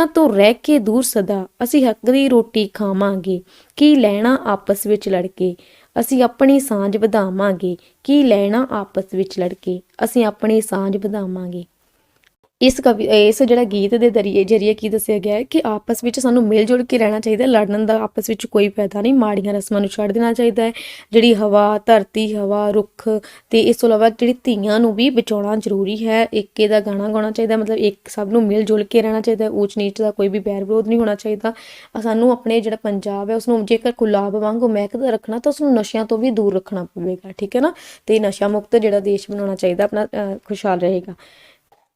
ਤੋਂ ਰਹਿ ਕੇ ਦੂਰ ਸਦਾ, ਅਸੀਂ ਹੱਕ ਦੀ ਰੋਟੀ ਖਾਵਾਂਗੇ। ਕੀ ਲੈਣਾ ਆਪਸ ਵਿੱਚ ਲੜ ਕੇ, ਅਸੀਂ ਆਪਣੀ ਸਾਂਝ ਵਧਾਵਾਂਗੇ। ਕੀ ਲੈਣਾ ਆਪਸ ਵਿੱਚ ਲੜ ਕੇ, ਅਸੀਂ ਆਪਣੀ ਸਾਂਝ ਵਧਾਵਾਂਗੇ। ਇਸ ਜਿਹੜਾ ਗੀਤ ਦੇ ਜਰੀਏ ਕੀ ਦੱਸਿਆ ਗਿਆ ਹੈ ਕਿ ਆਪਸ ਵਿੱਚ ਸਾਨੂੰ ਮਿਲ ਜੁਲ ਕੇ ਰਹਿਣਾ ਚਾਹੀਦਾ, ਲੜਨ ਦਾ ਆਪਸ ਵਿੱਚ ਕੋਈ ਫਾਇਦਾ ਨਹੀਂ, ਮਾੜੀਆਂ ਰਸਮਾਂ ਨੂੰ ਛੱਡ ਦੇਣਾ ਚਾਹੀਦਾ ਹੈ। ਜਿਹੜੀ ਹਵਾ, ਧਰਤੀ, ਹਵਾ, ਰੁੱਖ ਤੇ ਇਸ ਤੋਂ ਇਲਾਵਾ ਜਿਹੜੀ ਧੀਆਂ ਨੂੰ ਵੀ ਬਚਾਉਣਾ ਜ਼ਰੂਰੀ ਹੈ। ਏਕੇ ਦਾ ਗਾਣਾ ਗਾਉਣਾ ਚਾਹੀਦਾ, ਮਤਲਬ ਇੱਕ ਸਭ ਨੂੰ ਮਿਲ ਜੁਲ ਕੇ ਰਹਿਣਾ ਚਾਹੀਦਾ। ਊਚ ਨੀਚ ਦਾ ਕੋਈ ਵੀ ਬੈਰ ਵਿਰੋਧ ਨਹੀਂ ਹੋਣਾ ਚਾਹੀਦਾ। ਸਾਨੂੰ ਆਪਣੇ ਜਿਹੜਾ ਪੰਜਾਬ ਹੈ ਉਸਨੂੰ ਜੇਕਰ ਗੁਲਾਬ ਵਾਂਗੂ ਮਹਿਕਦਾ ਰੱਖਣਾ ਤਾਂ ਉਸਨੂੰ ਨਸ਼ਿਆਂ ਤੋਂ ਵੀ ਦੂਰ ਰੱਖਣਾ ਪਵੇਗਾ। ਠੀਕ ਹੈ ਨਾ, ਤੇ ਨਸ਼ਾ ਮੁਕਤ ਜਿਹੜਾ ਦੇਸ਼ ਬਣਾਉਣਾ ਚਾਹੀਦਾ, ਆਪਣਾ ਖੁਸ਼ਹਾਲ ਰਹੇਗਾ।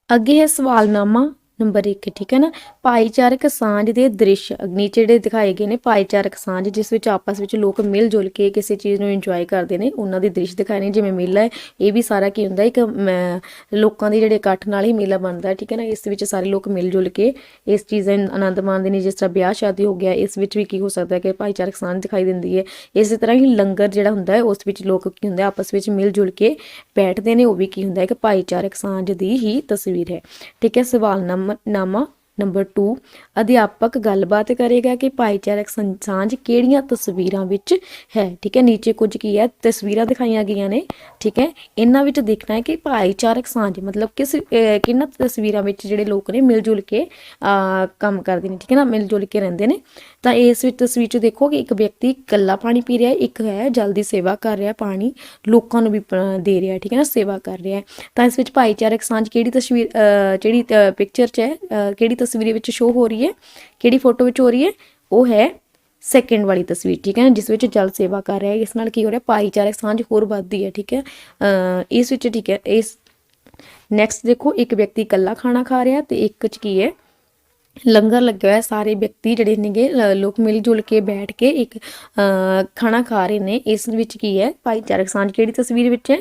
ਅੱਗੇ ਹੈ ਸਵਾਲਨਾਮਾ ਨੰਬਰ 1। ਠੀਕ ਹੈ ਨਾ, ਭਾਈਚਾਰਕ ਸਾਂਝ ਦੇ ਦ੍ਰਿਸ਼ ਨੀਚੇ ਜਿਹੜੇ ਦਿਖਾਏ ਗਏ ਨੇ। ਭਾਈਚਾਰਕ ਸਾਂਝ ਜਿਸ ਵਿੱਚ ਆਪਸ ਵਿੱਚ ਲੋਕ ਮਿਲ ਜੁਲ ਕੇ ਕਿਸੇ ਚੀਜ਼ ਨੂੰ ਇੰਜੋਏ ਕਰਦੇ ਨੇ, ਉਹਨਾਂ ਦੇ ਦ੍ਰਿਸ਼ ਦਿਖਾਏ ਨੇ। ਜਿਵੇਂ ਮੇਲਾ ਹੈ, ਇਹ ਵੀ ਸਾਰਾ ਕੀ ਹੁੰਦਾ ਇੱਕ ਲੋਕਾਂ ਦੀ ਜਿਹੜੇ ਇਕੱਠ ਨਾਲ ਹੀ ਮੇਲਾ ਬਣਦਾ। ਠੀਕ ਹੈ ਨਾ, ਇਸ ਵਿੱਚ ਸਾਰੇ ਲੋਕ ਮਿਲ ਜੁਲ ਕੇ ਇਸ ਚੀਜ਼ ਦਾ ਆਨੰਦ ਮਾਣਦੇ ਨੇ। ਜਿਸ ਤਰ੍ਹਾਂ ਵਿਆਹ ਸ਼ਾਦੀ ਹੋ ਗਿਆ, ਇਸ ਵਿੱਚ ਵੀ ਕੀ ਹੋ ਸਕਦਾ ਕਿ ਭਾਈਚਾਰਕ ਸਾਂਝ ਦਿਖਾਈ ਦਿੰਦੀ ਹੈ। ਇਸੇ ਤਰ੍ਹਾਂ ਹੀ ਲੰਗਰ ਜਿਹੜਾ ਹੁੰਦਾ ਹੈ ਉਸ ਵਿੱਚ ਲੋਕ ਕੀ ਹੁੰਦਾ ਆਪਸ ਵਿੱਚ ਮਿਲ ਜੁਲ ਕੇ ਬੈਠਦੇ ਨੇ, ਉਹ ਵੀ ਕੀ ਹੁੰਦਾ ਇੱਕ ਭਾਈਚਾਰਕ ਸਾਂਝ ਦੀ ਹੀ ਤਸਵੀਰ ਹੈ। ਠੀਕ ਹੈ, ਸਵਾਲਨਾਮਾ ਨੰਬਰ 2 ਅਧਿਆਪਕ ਗੱਲਬਾਤ ਕਰੇਗਾ ਕਿ ਭਾਈਚਾਰਕ ਸਾਂਝ ਕਿਹੜੀਆਂ ਤਸਵੀਰਾਂ ਵਿੱਚ ਹੈ। ਠੀਕ ਹੈ, ਨੀਚੇ ਕੁਝ ਕੀ ਹੈ ਤਸਵੀਰਾਂ ਦਿਖਾਈਆਂ ਗਈਆਂ ਨੇ। ਠੀਕ ਹੈ, ਇਹਨਾਂ ਵਿੱਚ ਦੇਖਣਾ ਹੈ ਕਿ ਭਾਈਚਾਰਕ ਸਾਂਝ ਮਤਲਬ ਕਿਹਨਾਂ ਤਸਵੀਰਾਂ ਵਿੱਚ ਜਿਹੜੇ ਲੋਕ ਨੇ ਮਿਲ ਜੁਲ ਕੇ ਕੰਮ ਕਰਦੇ ਨੇ। ਠੀਕ ਹੈ ਨਾ, ਮਿਲ ਜੁਲ ਕੇ ਰਹਿੰਦੇ ਨੇ। ਤਾਂ ਇਸ ਵਿੱਚ ਤਸਵੀਰ 'ਚ ਦੇਖੋ ਕਿ ਇੱਕ ਵਿਅਕਤੀ ਇਕੱਲਾ ਪਾਣੀ ਪੀ ਰਿਹਾ, ਇੱਕ ਹੈ ਜਲ ਦੀ ਸੇਵਾ ਕਰ ਰਿਹਾ, ਪਾਣੀ ਲੋਕਾਂ ਨੂੰ ਵੀ ਦੇ ਰਿਹਾ। ਠੀਕ ਹੈ ਨਾ, ਸੇਵਾ ਕਰ ਰਿਹਾ। ਤਾਂ ਇਸ ਵਿੱਚ ਭਾਈਚਾਰਕ ਸਾਂਝ ਕਿਹੜੀ ਤਸਵੀਰ ਜਿਹੜੀ ਪਿਕਚਰ 'ਚ ਹੈ ਕਿਹੜੀ ਤਸਵੀਰ ਵਿੱਚ ਸ਼ੋ ਹੋ ਰਹੀ ਹੈ, ਕਿਹੜੀ ਫੋਟੋ ਵਿੱਚ ਹੋ ਰਹੀ ਹੈ, ਉਹ ਹੈ ਸੈਕਿੰਡ ਵਾਲੀ ਤਸਵੀਰ। ਠੀਕ ਹੈ ਨਾ, ਜਿਸ ਵਿੱਚ ਜਲ ਸੇਵਾ ਕਰ ਰਿਹਾ। ਇਸ ਨਾਲ ਕੀ ਹੋ ਰਿਹਾ, ਭਾਈਚਾਰਕ ਸਾਂਝ ਹੋਰ ਵੱਧਦੀ ਹੈ। ਠੀਕ ਹੈ, ਇਸ ਵਿੱਚ ਠੀਕ ਹੈ। ਇਸ ਨੈਕਸਟ ਦੇਖੋ ਇੱਕ ਵਿਅਕਤੀ ਇਕੱਲਾ ਖਾਣਾ ਖਾ ਰਿਹਾ ਤੇ ਇੱਕ 'ਚ ਕੀ ਹੈ ਲੰਗਰ ਲੱਗਿਆ ਹੋਇਆ, ਸਾਰੇ ਵਿਅਕਤੀ ਜਿਹੜੇ ਨੇਗੇ ਲੋਕ ਮਿਲ ਜੁਲ ਕੇ ਬੈਠ ਕੇ ਇੱਕ ਖਾਣਾ ਖਾ ਰਹੇ ਨੇ। ਇਸ ਵਿੱਚ ਕੀ ਹੈ ਭਾਈਚਾਰਕ ਸਾਂਝ ਕਿਹੜੀ ਤਸਵੀਰ ਵਿੱਚ ਹੈ,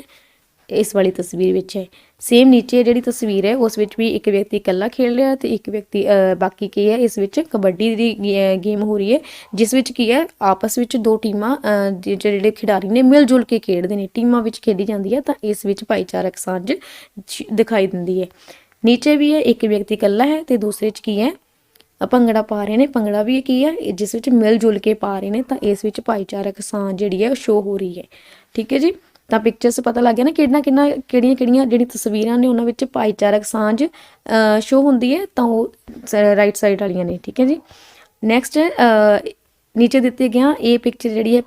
ਇਸ ਵਾਲੀ ਤਸਵੀਰ ਵਿੱਚ ਹੈ। ਸੇਮ ਨੀਚੇ ਜਿਹੜੀ ਤਸਵੀਰ ਹੈ ਉਸ ਵਿੱਚ ਵੀ ਇੱਕ ਵਿਅਕਤੀ ਇਕੱਲਾ ਖੇਡ ਰਿਹਾ ਤੇ ਇੱਕ ਵਿਅਕਤੀ ਬਾਕੀ ਕੀ ਹੈ ਇਸ ਵਿੱਚ ਕਬੱਡੀ ਦੀ ਗੇਮ ਹੋ ਰਹੀ ਹੈ, ਜਿਸ ਵਿੱਚ ਕੀ ਹੈ ਆਪਸ ਵਿੱਚ ਦੋ ਟੀਮਾਂ ਜਿਹੜੇ ਖਿਡਾਰੀ ਨੇ ਮਿਲ ਜੁਲ ਕੇ ਖੇਡਦੇ ਨੇ, ਟੀਮਾਂ ਵਿੱਚ ਖੇਡੀ ਜਾਂਦੀ ਹੈ। ਤਾਂ ਇਸ ਵਿੱਚ ਭਾਈਚਾਰਕ ਸਾਂਝ ਦਿਖਾਈ ਦਿੰਦੀ ਹੈ। ਨੀਚੇ ਵੀ ਹੈ ਇੱਕ ਵਿਅਕਤੀ ਇਕੱਲਾ ਹੈ ਤੇ ਦੂਸਰੇ 'ਚ ਕੀ ਹੈ ਭੰਗੜਾ ਪਾ ਰਹੇ ਨੇ। ਭੰਗੜਾ ਵੀ ਕੀ ਹੈ ਜਿਸ ਵਿੱਚ ਮਿਲ ਜੁਲ ਕੇ ਪਾ ਰਹੇ ਨੇ। ਤਾਂ ਇਸ ਵਿੱਚ ਭਾਈਚਾਰਕ ਸਾਂਝ ਜਿਹੜੀ ਹੈ ਉਹ ਸ਼ੋ ਹੋ ਰਹੀ ਹੈ। ਠੀਕ ਹੈ ਜੀ, ਤਾਂ ਪਿਕਚਰਸ ਪਤਾ ਲੱਗ ਗਿਆ ਨਾ ਕਿਹੜੀਆਂ ਜਿਹੜੀ ਤਸਵੀਰਾਂ ਨੇ ਉਹਨਾਂ ਵਿੱਚ ਭਾਈਚਾਰਕ ਸਾਂਝ ਸ਼ੋ ਹੁੰਦੀ ਹੈ। ਤਾਂ ਉਹ ਰਾਈਟ ਸਾਈਡ ਵਾਲੀਆਂ ਨੇ। ਠੀਕ ਹੈ ਜੀ, ਨੈਕਸਟ ਨੀਚੇ ਦਿੱਤੇ ਗਿਆ ਇਹ ਪਿਕਚਰ ਜਿਹੜੀ ਹੈ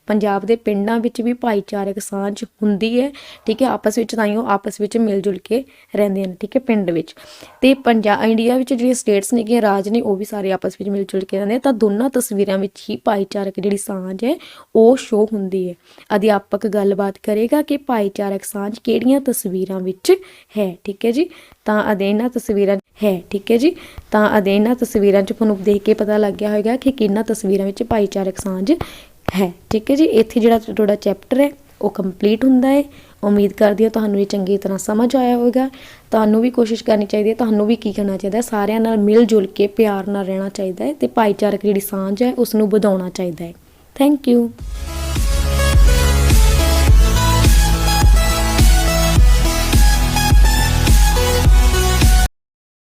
ਪੰਜਾਬ ਦੇ ਪਿੰਡਾਂ ਵਿੱਚ ਵੀ ਭਾਈਚਾਰਕ ਸਾਂਝ ਹੁੰਦੀ ਹੈ। ਠੀਕ ਹੈ, ਆਪਸ ਵਿੱਚ ਤਾਂ ਉਹ ਆਪਸ ਵਿੱਚ ਮਿਲ ਜੁਲ ਕੇ ਰਹਿੰਦੇ ਹਨ। ਠੀਕ ਹੈ, ਪਿੰਡ ਵਿੱਚ ਤੇ ਇੰਡੀਆ ਵਿੱਚ ਜਿਹੜੀਆਂ ਸਟੇਟਸ ਨੇ ਰਾਜ ਨੇ ਉਹ ਵੀ ਸਾਰੇ ਆਪਸ ਵਿੱਚ ਮਿਲ ਜੁਲ ਕੇ ਰਹਿੰਦੇ। ਤਾਂ ਦੋਨਾਂ ਤਸਵੀਰਾਂ ਵਿੱਚ ਹੀ ਭਾਈਚਾਰਕ ਜਿਹੜੀ ਸਾਂਝ ਹੈ ਉਹ ਸ਼ੋ ਹੁੰਦੀ ਹੈ। ਅਧਿਆਪਕ ਗੱਲਬਾਤ ਕਰੇਗਾ ਕਿ ਭਾਈਚਾਰਕ ਸਾਂਝ ਕਿਹੜੀਆਂ ਤਸਵੀਰਾਂ ਵਿੱਚ ਹੈ। ਠੀਕ ਹੈ ਜੀ, ਤਾਂ ਇਹਨਾਂ ਤਸਵੀਰਾਂ ਹੈ। ਠੀਕ ਹੈ ਜੀ, ਤਾਂ ਇਹਨਾਂ ਤਸਵੀਰਾਂ 'ਚ ਤੁਹਾਨੂੰ ਦੇਖ ਕੇ ਪਤਾ ਲੱਗ ਗਿਆ ਹੋਵੇਗਾ ਕਿ ਕਿਹਨਾਂ ਤਸਵੀਰਾਂ ਵਿੱਚ ਭਾਈਚਾਰਕ ਸਾਂਝ ਹੈ। ਠੀਕ ਹੈ ਜੀ, ਇੱਥੇ ਜਿਹੜਾ ਤੁਹਾਡਾ ਚੈਪਟਰ ਹੈ ਉਹ ਕੰਪਲੀਟ ਹੁੰਦਾ ਹੈ। ਉਮੀਦ ਕਰਦੀ ਹਾਂ ਤੁਹਾਨੂੰ ਇਹ ਚੰਗੀ ਤਰ੍ਹਾਂ ਸਮਝ ਆਇਆ ਹੋਵੇਗਾ। ਤੁਹਾਨੂੰ ਵੀ ਕੋਸ਼ਿਸ਼ ਕਰਨੀ ਚਾਹੀਦੀ ਹੈ, ਤੁਹਾਨੂੰ ਵੀ ਕੀ ਕਰਨਾ ਚਾਹੀਦਾ ਹੈ, ਸਾਰਿਆਂ ਨਾਲ ਮਿਲ ਜੁਲ ਕੇ ਪਿਆਰ ਨਾਲ ਰਹਿਣਾ ਚਾਹੀਦਾ ਹੈ ਤੇ ਭਾਈਚਾਰਕ ਜਿਹੜੀ ਸਾਂਝ ਹੈ ਉਸ ਨੂੰ ਵਧਾਉਣਾ ਚਾਹੀਦਾ ਹੈ। Thank you.